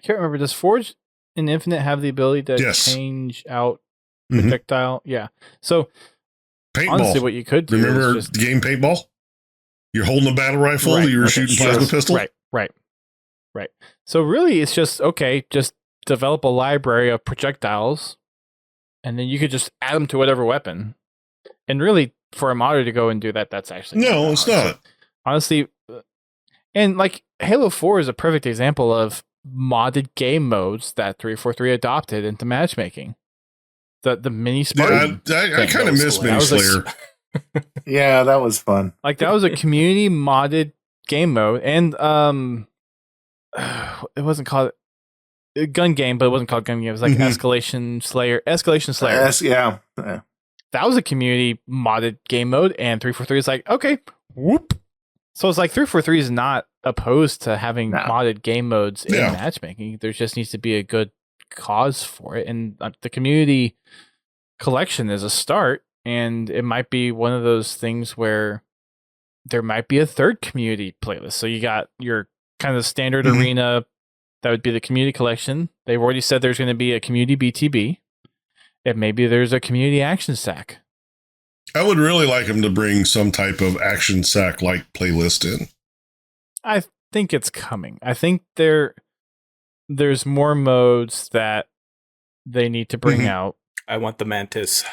can't remember. Does Forge in Infinite have the ability to change out projectile? Yeah. So. Paintball. Honestly, what you could do remember the game Paintball? You're holding a battle rifle, you were shooting plasma pistol. Right. So really, it's just just develop a library of projectiles, and then you could just add them to whatever weapon. And really, for a modder to go and do that, that's actually no, it's not. So, honestly, and like Halo 4 is a perfect example of modded game modes that 343 adopted into matchmaking. The mini Spartan. Yeah, I kind of miss Mini Slayer. Yeah, that was fun. Like that was a community modded game mode, and it wasn't called gun game, but it wasn't called gun game. It was like Escalation Slayer. Yeah. That was a community modded game mode, and 343 is like, okay, whoop. So it's like 343 is not opposed to having modded game modes in matchmaking. There just needs to be a good cause for it, and the community collection is a start, and it might be one of those things where there might be a third community playlist. So you got your kind of standard arena, that would be the community collection. They've already said there's going to be a community BTB, and maybe there's a community action sack. I would really like them to bring some type of action sack like playlist in. I think it's coming. I think there's more modes that they need to bring out. I want the Mantis.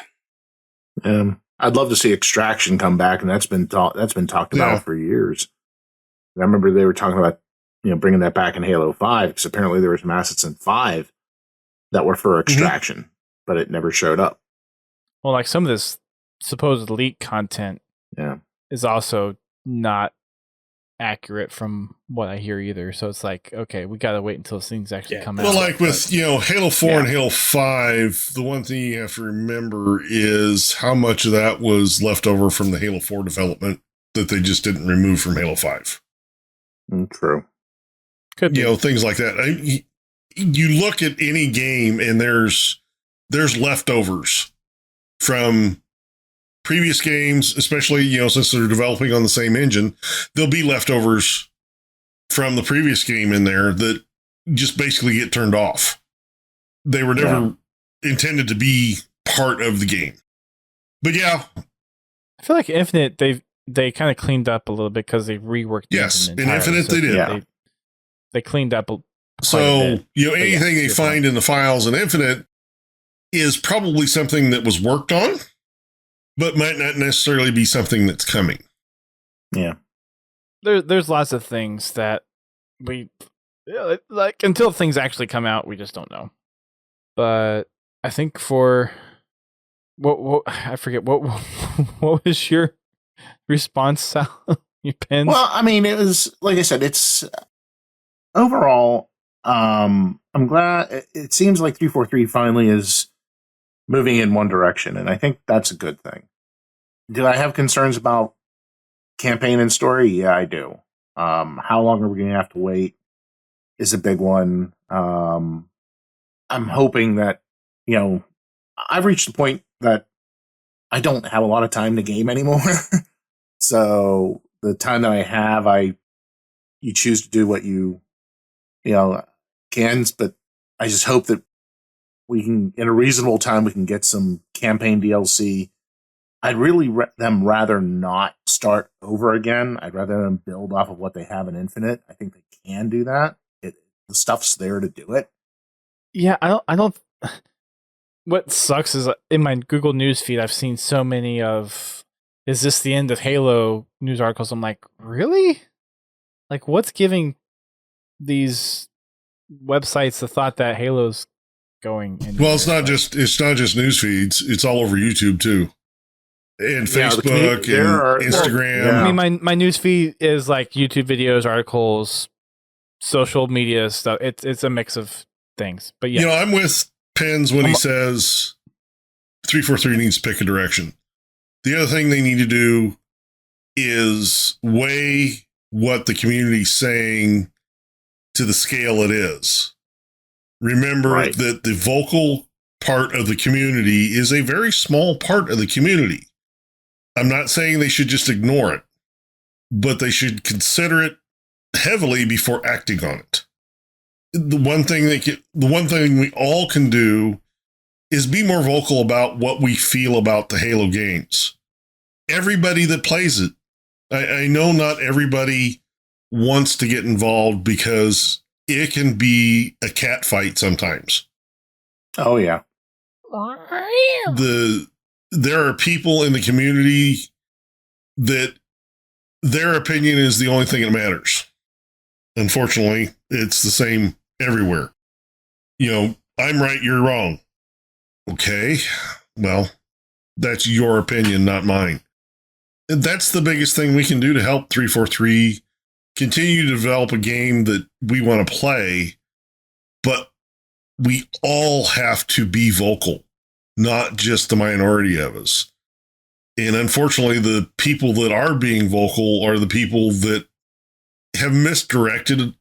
I'd love to see Extraction come back, and that's been talked about for years. I remember they were talking about bringing that back in Halo 5 because apparently there was some assets in 5 that were for Extraction, but it never showed up. Well, like some of this supposed leak content is also not accurate from what I hear either. So it's like, okay, we got to wait until things actually come out. Well, like with, Halo 4 and Halo 5, the one thing you have to remember is how much of that was left over from the Halo 4 development that they just didn't remove from Halo 5. True. Could be. Things like that. You look at any game and there's leftovers from previous games, especially, since they're developing on the same engine, there'll be leftovers from the previous game in there that just basically get turned off. They were never intended to be part of the game. But I feel like Infinite, they kind of cleaned up a little bit because they reworked the engine in Infinite they did. Yeah. They cleaned up so, anything they find in the files in Infinite is probably something that was worked on, but might not necessarily be something that's coming. Yeah. There's lots of things that we like until things actually come out, we just don't know. But I think for what I forget what was your response, Sal? Your pins? Well, I mean, it was like I said, it's overall. I'm glad it seems like 343 finally is moving in one direction, and I think that's a good thing. Do I have concerns about campaign and story? Yeah, I do. How long are we going to have to wait is a big one. I'm hoping that, I've reached the point that I don't have a lot of time to game anymore. So the time that I have, you choose to do what you can, but I just hope that we can, in a reasonable time, we can get some campaign DLC. I'd really rather not start over again. I'd rather them build off of what they have in Infinite. I think they can do that. The stuff's there to do it. Yeah, I don't. What sucks is in my Google News feed, I've seen so many of, is this the end of Halo news articles? I'm like, really? Like, what's giving these websites the thought that Halo's going in? Well, it's not just news feeds. It's all over YouTube too. And Facebook and Instagram. I mean, my news feed is like YouTube videos, articles, social media stuff. It's a mix of things. But yeah, I'm with Pens when he says 343 needs to pick a direction. The other thing they need to do is weigh what the community's saying to the scale it is. Remember that the vocal part of the community is a very small part of the community. I'm not saying they should just ignore it, but they should consider it heavily before acting on it. The one thing we all can do is be more vocal about what we feel about the Halo games. Everybody that plays it, I know not everybody wants to get involved because it can be a cat fight sometimes. Oh yeah. There are people in the community that their opinion is the only thing that matters. Unfortunately, it's the same everywhere. I'm right, you're wrong. Okay, well, that's your opinion, not mine. And that's the biggest thing we can do to help 343 continue to develop a game that we want to play, but we all have to be vocal, not just the minority of us. And unfortunately, the people that are being vocal are the people that have misdirected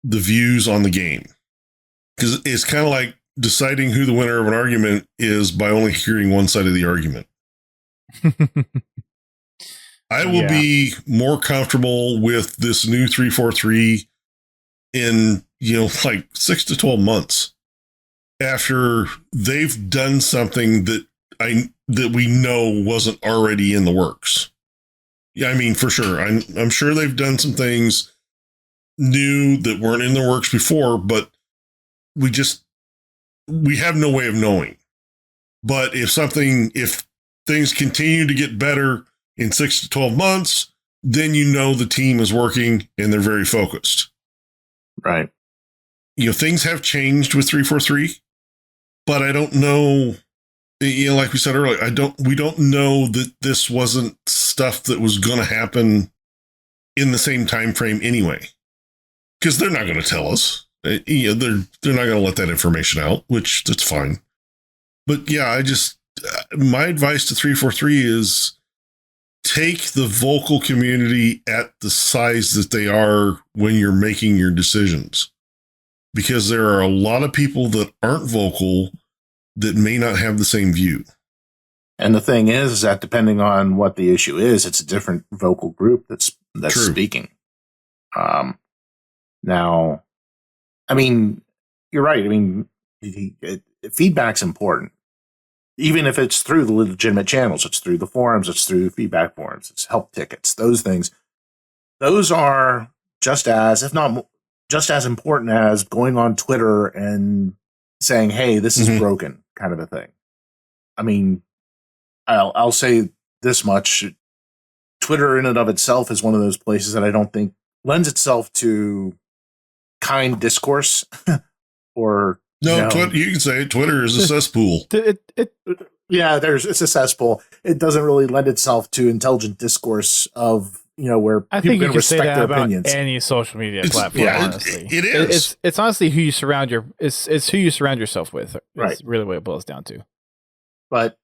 the views on the game. Because it's kind of like deciding who the winner of an argument is by only hearing one side of the argument. I will be more comfortable with this new 343 in, like 6 to 12 months after they've done something that we know wasn't already in the works. Yeah, I mean, for sure. I'm sure they've done some things new that weren't in the works before, but we just we have no way of knowing. But if things continue to get better in 6 to 12 months, then you know the team is working and they're very focused. Right. Things have changed with 343, but I don't know. Like we said earlier, we don't know that this wasn't stuff that was going to happen in the same time frame anyway, because they're not going to tell us. They're not going to let that information out, which that's fine. But yeah, my advice to 343 is take the vocal community at the size that they are when you're making your decisions, because there are a lot of people that aren't vocal that may not have the same view. And the thing is that depending on what the issue is, it's a different vocal group that's True. speaking. Now, I mean, you're right. I mean, feedback's important. Even if it's through the legitimate channels, it's through the forums, it's through feedback forums, it's help tickets, those things. Those are just as, if not just as important as going on Twitter and saying, hey, this is broken, kind of a thing. I mean, I'll say this much. Twitter in and of itself is one of those places that I don't think lends itself to kind discourse or... No, you can say Twitter is a cesspool. It's a cesspool. It doesn't really lend itself to intelligent discourse of, where I people think you can can say respect that their about opinions. any social media platform. Yeah, honestly, it is. It's honestly who you surround it's who you surround yourself with. Right. It's really what it boils down to. But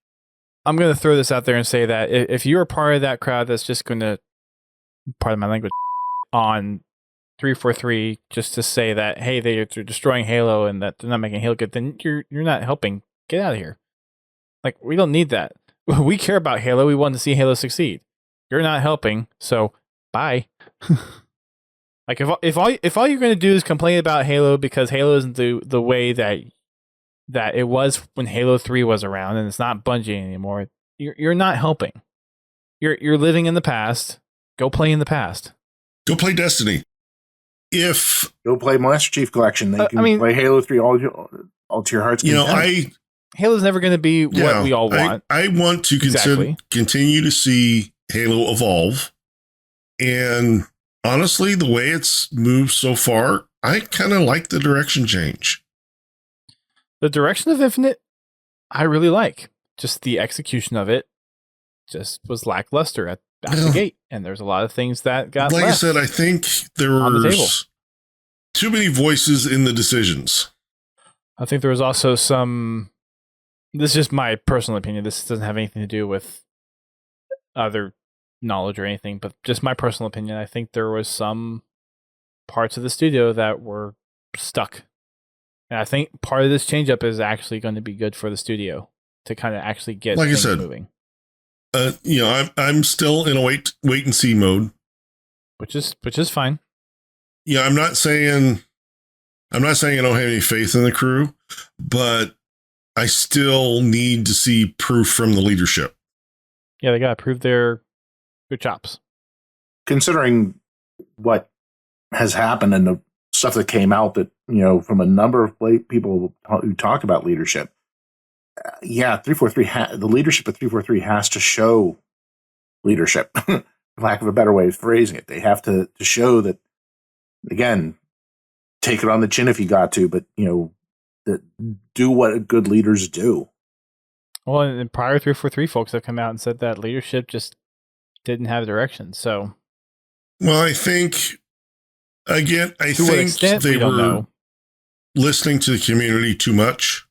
I'm going to throw this out there and say that if you're part of that crowd that's just going to, pardon my language, on 343 just to say that, hey, they're destroying Halo and that they're not making Halo good, then you're not helping. Get out of here. Like, we don't need that. We care about Halo. We want to see Halo succeed. You're not helping, so bye. Like, if all you're going to do is complain about Halo because Halo isn't the way that it was when Halo 3 was around and it's not Bungie anymore, you're not helping. You're living in the past. Go play in the past. Go play Destiny. Go play Master Chief Collection. You can play Halo 3 all to your heart's content. Halo's never going to be what we all want. I want to continue to see Halo evolve. And honestly, the way it's moved so far, I kind of like the direction change. The direction of Infinite, I really like. Just the execution of it just was lackluster at the gate. And there's a lot of things that got like left. I said, I think there was too many voices in the decisions. I think there was also some... This is just my personal opinion. This doesn't have anything to do with other knowledge or anything, but just my personal opinion. I think there was some parts of the studio that were stuck. And I think part of this change up is actually going to be good for the studio to kind of actually get things moving. I'm still in a wait and see mode, which is fine. Yeah, I'm not saying I don't have any faith in the crew, but I still need to see proof from the leadership. Yeah, they got to prove their chops. Considering what has happened and the stuff that came out that, from a number of people who talk about leadership, 343, the leadership of 343 has to show leadership, for lack of a better way of phrasing it. They have to show that, again, take it on the chin if you got to, but, that do what good leaders do. Well, and prior 343 folks have come out and said that leadership just didn't have direction. So, well, I think they were listening to the community too much.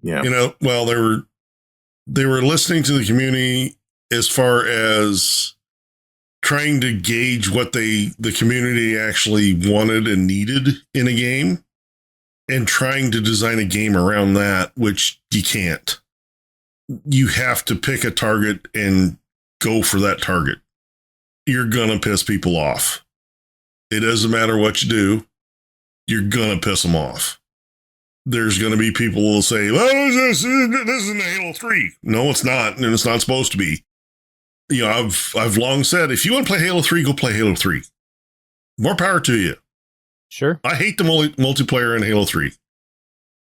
Yeah. They were listening to the community as far as trying to gauge what the community actually wanted and needed in a game, and trying to design a game around that, which you can't. You have to pick a target and go for that target. You're going to piss people off. It doesn't matter what you do. You're going to piss them off. There's going to be people who will say, well, this isn't Halo 3. No, it's not. And it's not supposed to be. I've long said, if you want to play Halo 3, go play Halo 3. More power to you. Sure. I hate the multiplayer in Halo 3.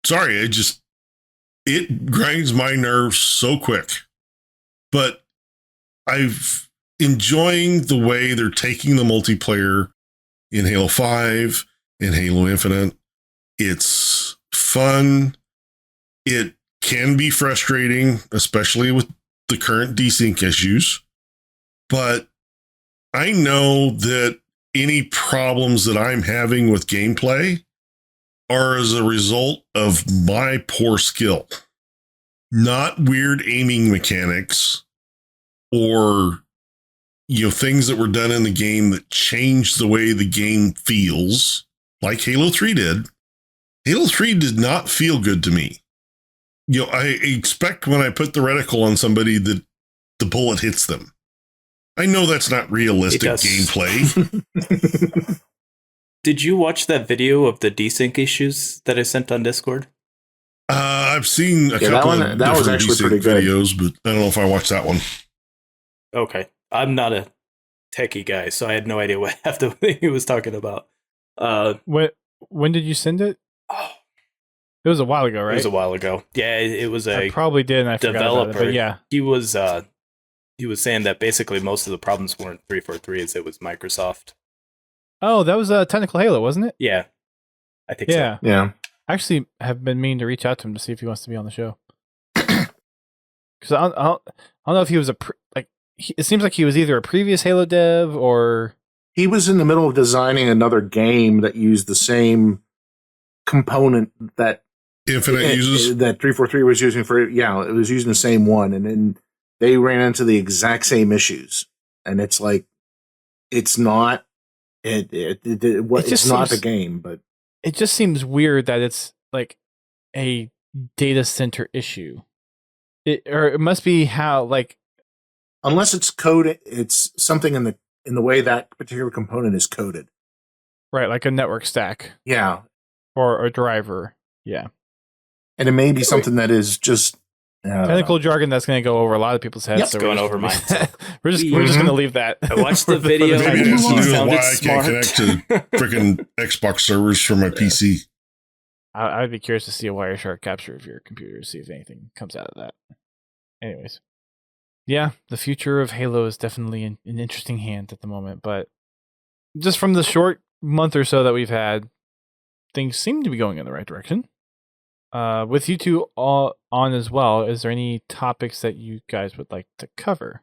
Sorry, it grinds my nerves so quick. But I've enjoying the way they're taking the multiplayer in Halo 5 and Halo Infinite. It's fun. It can be frustrating, especially with the current desync issues. But I know that any problems that I'm having with gameplay are as a result of my poor skill, not weird aiming mechanics or things that were done in the game that changed the way the game feels, like Halo 3 did. Halo 3 did not feel good to me. I expect when I put the reticle on somebody that the bullet hits them. I know that's not realistic gameplay. Did you watch that video of the desync issues that I sent on Discord? I've seen a couple of that was actually pretty good videos, but I don't know if I watched that one. Okay. I'm not a techie guy, so I had no idea what half the thing he was talking about. When did you send it? Oh, it was a while ago, right? It was a while ago. Yeah, it was I probably did, and I forgot developer. about it, but yeah, he was saying that basically most of the problems weren't 343, as it was Microsoft. Oh, that was Technical Halo, wasn't it? Yeah, I think so. Yeah. I actually have been meaning to reach out to him to see if he wants to be on the show. Because I don't know if he was it seems like he was either a previous Halo dev or he was in the middle of designing another game that used the same component that Infinite uses, that 343 was using for. Yeah, it was using the same one, and then they ran into the exact same issues. And it's like, it's not it's not the game, but it just seems weird that it's like a data center issue. It must be how, like, unless it's coded, it's something in the way that particular component is coded. Right, like a network stack. Yeah. Or a driver. Yeah. And it may be something that is just technical jargon that's going to go over a lot of people's heads. Yep, so going over mine. We're just going to leave that. I watched the video. Maybe it has to do with why I can't connect to freaking Xbox servers from my PC. I'd be curious to see a Wireshark capture of your computer to see if anything comes out of that. Anyways. Yeah, the future of Halo is definitely in an interesting hand at the moment, but just from the short month or so that we've had, things seem to be going in the right direction. With you two all on as well, is there any topics that you guys would like to cover?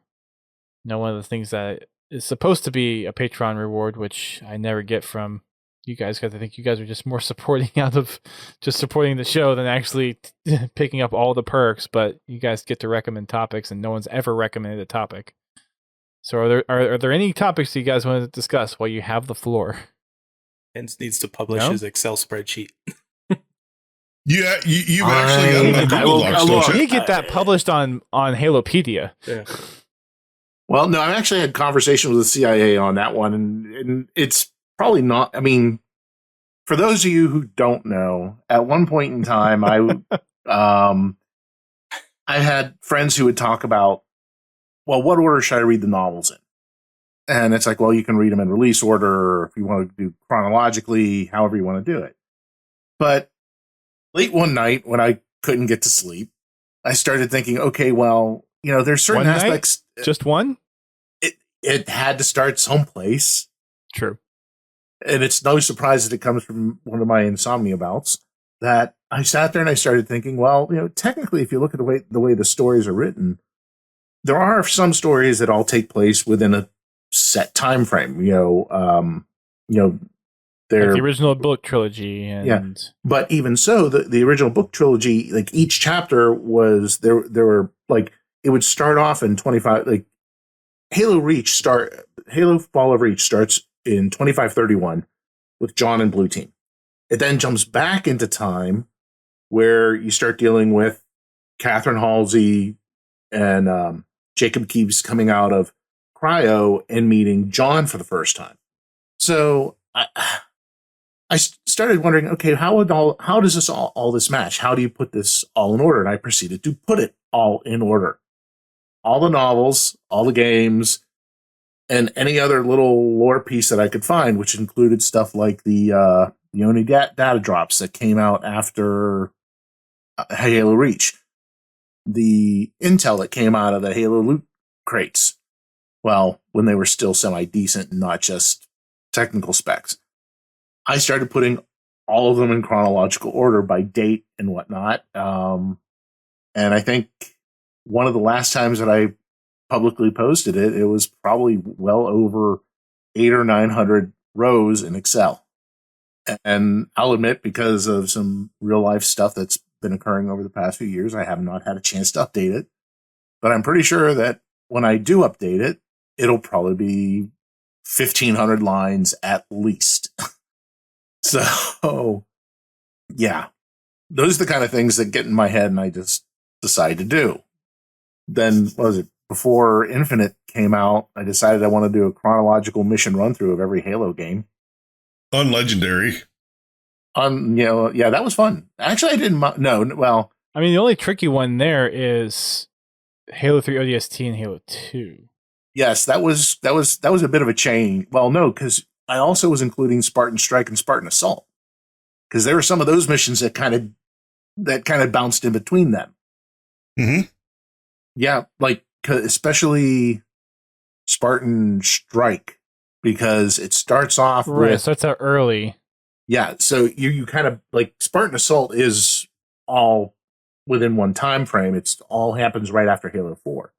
One of the things that is supposed to be a Patreon reward, which I never get from you guys, because I think you guys are just more supporting out of just supporting the show than actually picking up all the perks, but you guys get to recommend topics, and no one's ever recommended a topic. So are there any topics you guys want to discuss while you have the floor? Hence needs to publish his Excel spreadsheet. Yeah, you've actually got my Google Docs, don't you? You get that published on Halopedia. Yeah. Well, no, I actually had conversations with the CIA on that one, and it's probably not. I mean, for those of you who don't know, at one point in time, I had friends who would talk about, well, what order should I read the novels in? And it's like, well, you can read them in release order, or if you want to do chronologically, however you want to do it. But late one night, when I couldn't get to sleep, I started thinking, okay, well, there's certain aspects. Just one? It had to start someplace. True. And it's no surprise that it comes from one of my insomnia bouts, that I sat there and I started thinking, well, technically, if you look at the way the stories are written, there are some stories that all take place within a set time frame. They're like the original book trilogy, and but even so, the original book trilogy, like each chapter was there were like, it would start off in 25, like Halo Fall of Reach starts in 2531 with John and Blue Team. It then jumps back into time where you start dealing with Catherine Halsey and Jacob Keeves coming out of cryo and meeting John for the first time. So I started wondering, okay, how does this all this match? How do you put this all in order? And I proceeded to put it all in order. All the novels, all the games, and any other little lore piece that I could find, which included stuff like the only data drops that came out after Halo Reach, the intel that came out of the Halo loot crates. Well, when they were still semi-decent and not just technical specs. I started putting all of them in chronological order by date and whatnot. And I think one of the last times that I publicly posted it, it was probably well over 800 or 900 rows in Excel. And I'll admit, because of some real life stuff that's been occurring over the past few years, I have not had a chance to update it. But I'm pretty sure that when I do update it, it'll probably be 1,500 lines at least. So, yeah, those are the kind of things that get in my head and I just decide to do. Then, what was it? Before Infinite came out, I decided I want to do a chronological mission run through of every Halo game. On Legendary. Yeah, that was fun. Actually, I didn't. Well, I mean, the only tricky one there is Halo 3 ODST and Halo 2. Yes, that was a bit of a change. Well, no, because I also was including Spartan Strike and Spartan Assault, because there were some of those missions that kind of bounced in between them. Mm-hmm. Yeah, like especially Spartan Strike, because it starts off right. with, So it's out early. Yeah, so you kind of like Spartan Assault is all within one time frame. It's all happens right after Halo 4.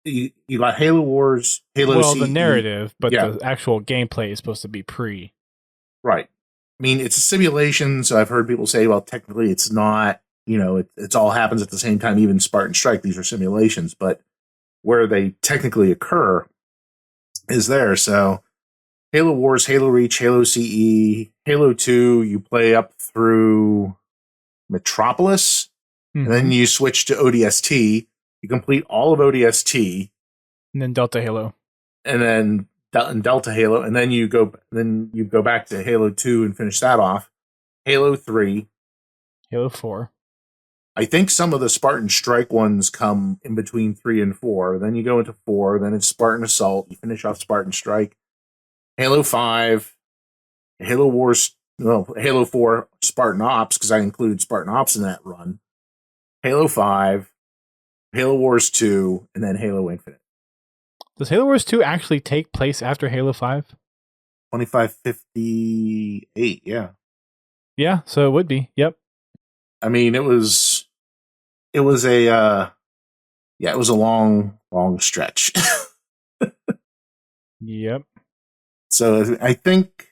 You got Halo Wars, Halo CE. The narrative, but yeah. the actual gameplay is supposed to be pre. Right. I mean, it's a simulation, so I've heard people say, well, technically it's not, it's all happens at the same time, even Spartan Strike, these are simulations, but where they technically occur is there. So Halo Wars, Halo Reach, Halo CE, Halo 2, you play up through Metropolis, and then you switch to ODST. You complete all of ODST, and then Delta Halo, and then Delta Halo, and then you go back to Halo 2 and finish that off. Halo 3, Halo 4. I think some of the Spartan Strike ones come in between 3 and 4. Then you go into 4. Then it's Spartan Assault. You finish off Spartan Strike. Halo 5, Halo Wars, Halo 4, Spartan Ops, because I included Spartan Ops in that run. Halo 5. Halo Wars 2, and then Halo Infinite. Does Halo Wars 2 actually take place after Halo 5? 2558, yeah. Yeah, so it would be. Yep. I mean, it was a long stretch. Yep. So I think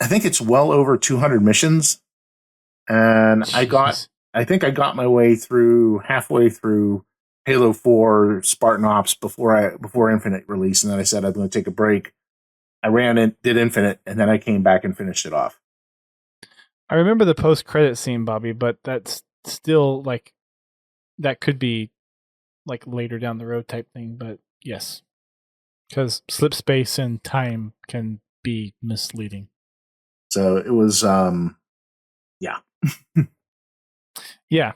it's well over 200 missions, and Jeez. I think I got my way through halfway through Halo 4 Spartan Ops before Infinite released, and then I said I'm going to take a break. I ran it, did Infinite, and then I came back and finished it off. I remember the post-credit scene, Bobby, but that's still like that could be like later down the road type thing. But yes, because slip space and time can be misleading. So it was, yeah. Yeah,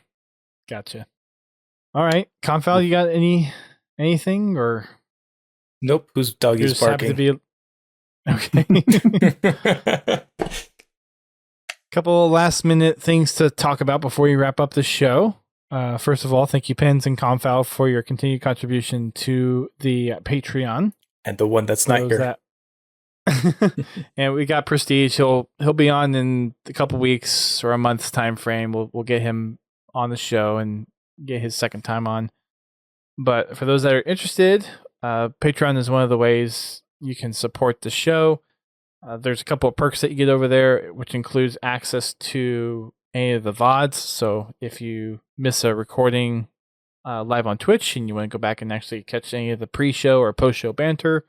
gotcha. All right, Confal, you got anything or? Nope. Whose dog is barking? Okay. Couple of last minute things to talk about before we wrap up the show. First of all, thank you, Pens and Confal, for your continued contribution to the Patreon. And the one that's not here. And we got Prestige. He'll be on in a couple weeks or a month's time frame. We'll get him on the show and get his second time on. But for those that are interested, Patreon is one of the ways you can support the show. There's a couple of perks that you get over there, which includes access to any of the VODs. So if you miss a recording live on Twitch and you want to go back and actually catch any of the pre-show or post-show banter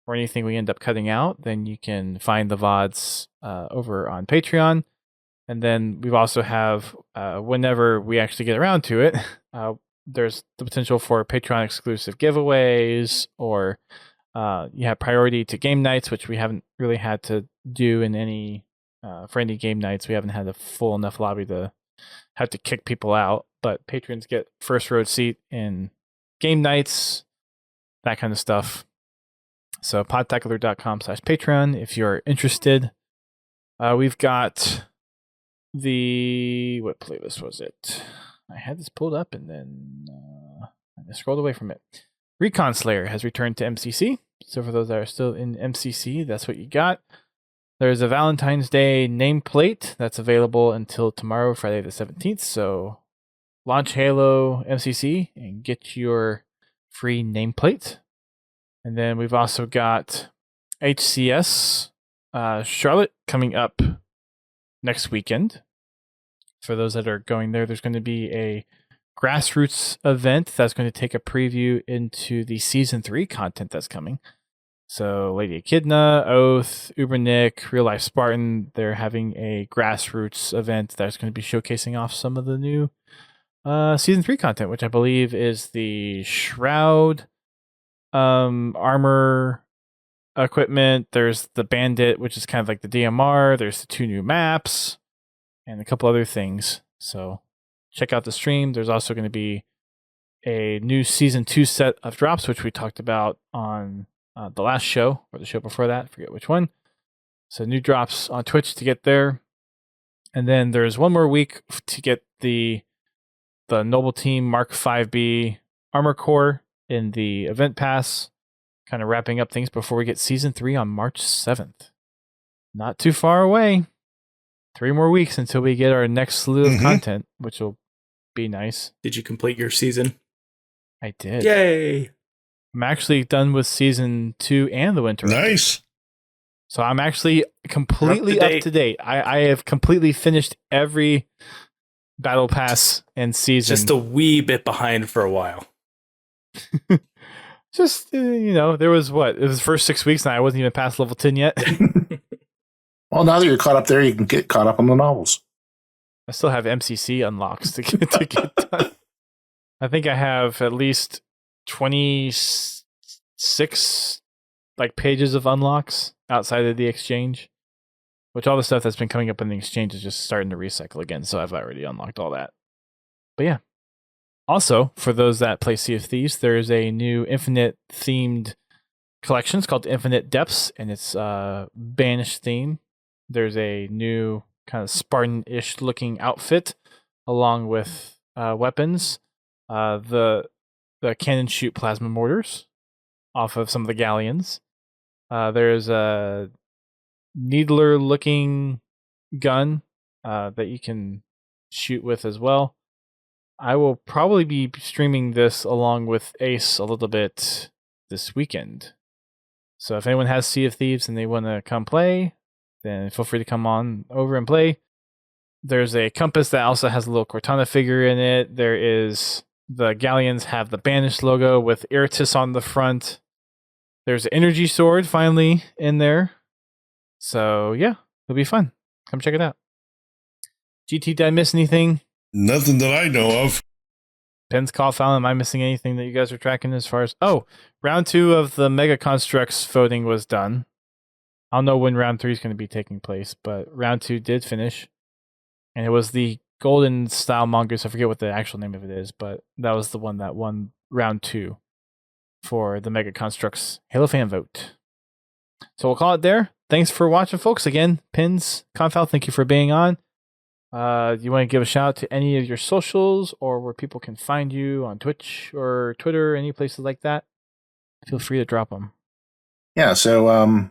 or anything we end up cutting out, then you can find the VODs over on Patreon. And then we also have, whenever we actually get around to it, there's the potential for Patreon exclusive giveaways, or you have priority to game nights, which we haven't really had to do in any for any game nights. We haven't had a full enough lobby to have to kick people out, but patrons get first row seat in game nights, that kind of stuff. So podtacular.com/Patreon if you're interested. We've got what playlist was it? I had this pulled up and then I scrolled away from it. Recon Slayer has returned to MCC. So for those that are still in MCC, that's what you got. There's a Valentine's Day nameplate that's available until tomorrow, Friday the 17th. So launch Halo MCC and get your free nameplate. And then we've also got HCS Charlotte coming up next weekend. For those that are going there, there's going to be a grassroots event that's going to take a preview into the Season 3 content that's coming. So Lady Echidna, Oath, Ubernick, Real Life Spartan, they're having a grassroots event that's going to be showcasing off some of the new Season 3 content, which I believe is the Shroud armor equipment. There's the Bandit, which is kind of like the DMR. There's the 2 new maps and a couple other things. So check out the stream. There's also going to be a new Season 2 set of drops, which we talked about on the last show or the show before that. I forget which one. So new drops on Twitch to get there. And then there's one more week to get the Noble Team Mark 5B Armor Core in the event pass, kind of wrapping up things before we get Season 3 on March 7th. Not too far away. 3 more weeks until we get our next slew of content, which will be nice. Did you complete your season? I did. Yay! I'm actually done with Season 2 and the Winter. Nice. Update. So I'm actually completely up to date. I have completely finished every Battle Pass and season. Just a wee bit behind for a while. Just, there was it was the first 6 weeks and I wasn't even past level 10 yet. Well, now that you're caught up there, you can get caught up on the novels. I still have MCC unlocks to get done. I think I have at least 26 pages of unlocks outside of the exchange, which all the stuff that's been coming up in the exchange is just starting to recycle again. So I've already unlocked all that. But yeah. Also, for those that play Sea of Thieves, there's a new Infinite themed collection. It's called Infinite Depths, and it's Banished theme. There's a new kind of Spartan-ish looking outfit along with weapons. The cannon shoot plasma mortars off of some of the galleons. There's a needler looking gun that you can shoot with as well. I will probably be streaming this along with Ace a little bit this weekend. So if anyone has Sea of Thieves and they want to come play, then feel free to come on over and play. There's a compass that also has a little Cortana figure in it. There is the galleons have the Banished logo with Iratus on the front. There's an energy sword finally in there. So yeah, it'll be fun. Come check it out. GT, did I miss anything? Nothing that I know of. Pens, Confal, am I missing anything that you guys are tracking as far as... Oh, round 2 of the Mega Constructs voting was done. I don't know when round 3 is going to be taking place, but round 2 did finish. And it was the Golden Style Mongoose. I forget what the actual name of it is, but that was the one that won round 2 for the Mega Constructs Halo fan vote. So we'll call it there. Thanks for watching, folks. Again, Pins, Confal, thank you for being on. You want to give a shout out to any of your socials or where people can find you on Twitch or Twitter, any places like that? Feel free to drop them. Yeah, so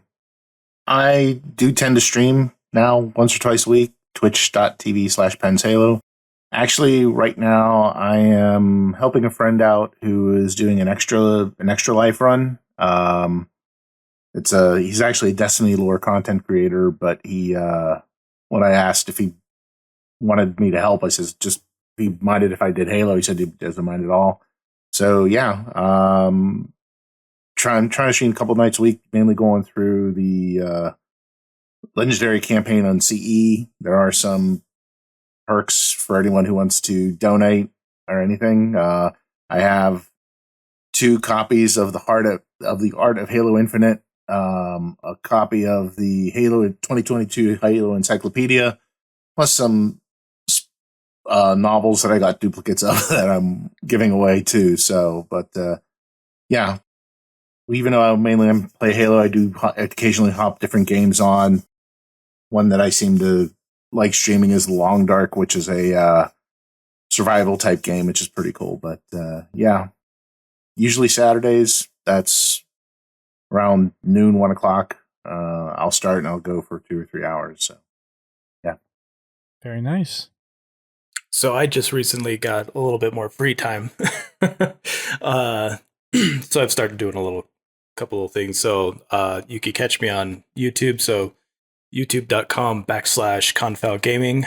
I do tend to stream now once or twice a week, twitch.tv/PensHalo. Actually, right now I am helping a friend out who is doing an extra life run. He's actually a Destiny lore content creator, but he when I asked if he wanted me to help, I says just if he minded if I did Halo. He said he doesn't mind at all. So yeah, trying to stream a couple nights a week, mainly going through the legendary campaign on CE. There are some perks for anyone who wants to donate or anything. I have 2 copies of the Art of Halo Infinite, a copy of the Halo 2022 Halo Encyclopedia, plus some novels that I got duplicates of that I'm giving away too. So, but yeah, even though I mainly play Halo, I do occasionally hop different games on. One that I seem to like streaming is Long Dark, which is a survival type game, which is pretty cool. But yeah, usually Saturdays. That's around noon, 1 o'clock. I'll start and I'll go for 2 or 3 hours. So yeah, Very nice. So I just recently got a little bit more free time. So I've started doing a couple of things. So you can catch me on YouTube. So youtube.com/Confal Gaming,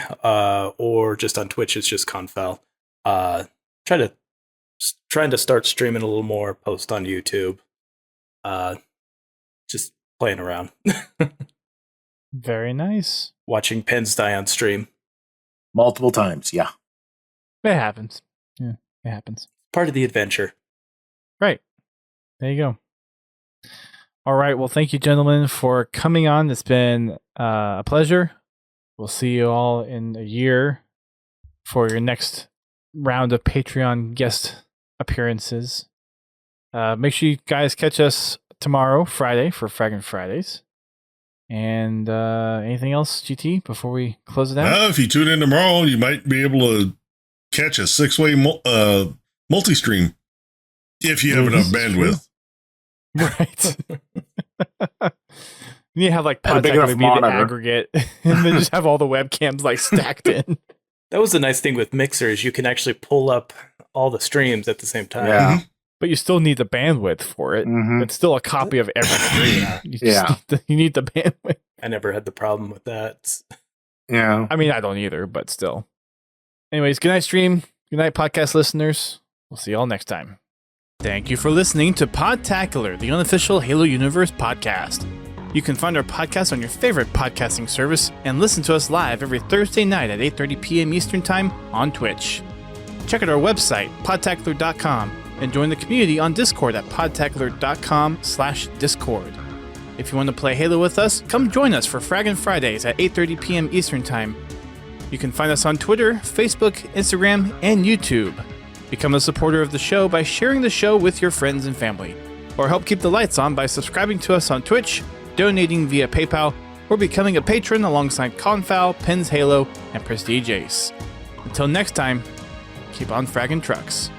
or just on Twitch, it's just Confal. Trying to start streaming a little more, post on YouTube. Just playing around. Very nice. Watching pens die on stream. multiple times. Yeah. It happens. Yeah, it happens. Part of the adventure. Right. There you go. All right. Well, thank you, gentlemen, for coming on. It's been a pleasure. We'll see you all in a year for your next round of Patreon guest appearances. Make sure you guys catch us tomorrow, Friday, for Fraggin' Fridays. And anything else, GT, before we close it out? If you tune in tomorrow, you might be able to catch a 6-way multi-stream if you have enough bandwidth. Right. You have like And a big Podtacular enough be the monitor. aggregate, and then just have all the webcams like stacked in. That was the nice thing with Mixer is you can actually pull up all the streams at the same time. Yeah. But you still need the bandwidth for it. Mhm. It's still a copy of every stream. You need the bandwidth. I never had the problem with that. Yeah. I mean, I don't either, but still. Anyways, good night, stream. Good night, podcast listeners. We'll see you all next time. Thank you for listening to Podtacular, the unofficial Halo Universe podcast. You can find our podcast on your favorite podcasting service and listen to us live every Thursday night at 8:30 p.m. Eastern Time on Twitch. Check out our website, podtacular.com, and join the community on Discord at podtacular.com/discord. If you want to play Halo with us, come join us for Fraggin' Fridays at 8:30 p.m. Eastern Time. You can find us on Twitter, Facebook, Instagram, and YouTube. Become a supporter of the show by sharing the show with your friends and family. Or help keep the lights on by subscribing to us on Twitch, donating via PayPal, or becoming a patron alongside Confal, PensHalo, and Prestige Ace. Until next time, keep on fragging trucks.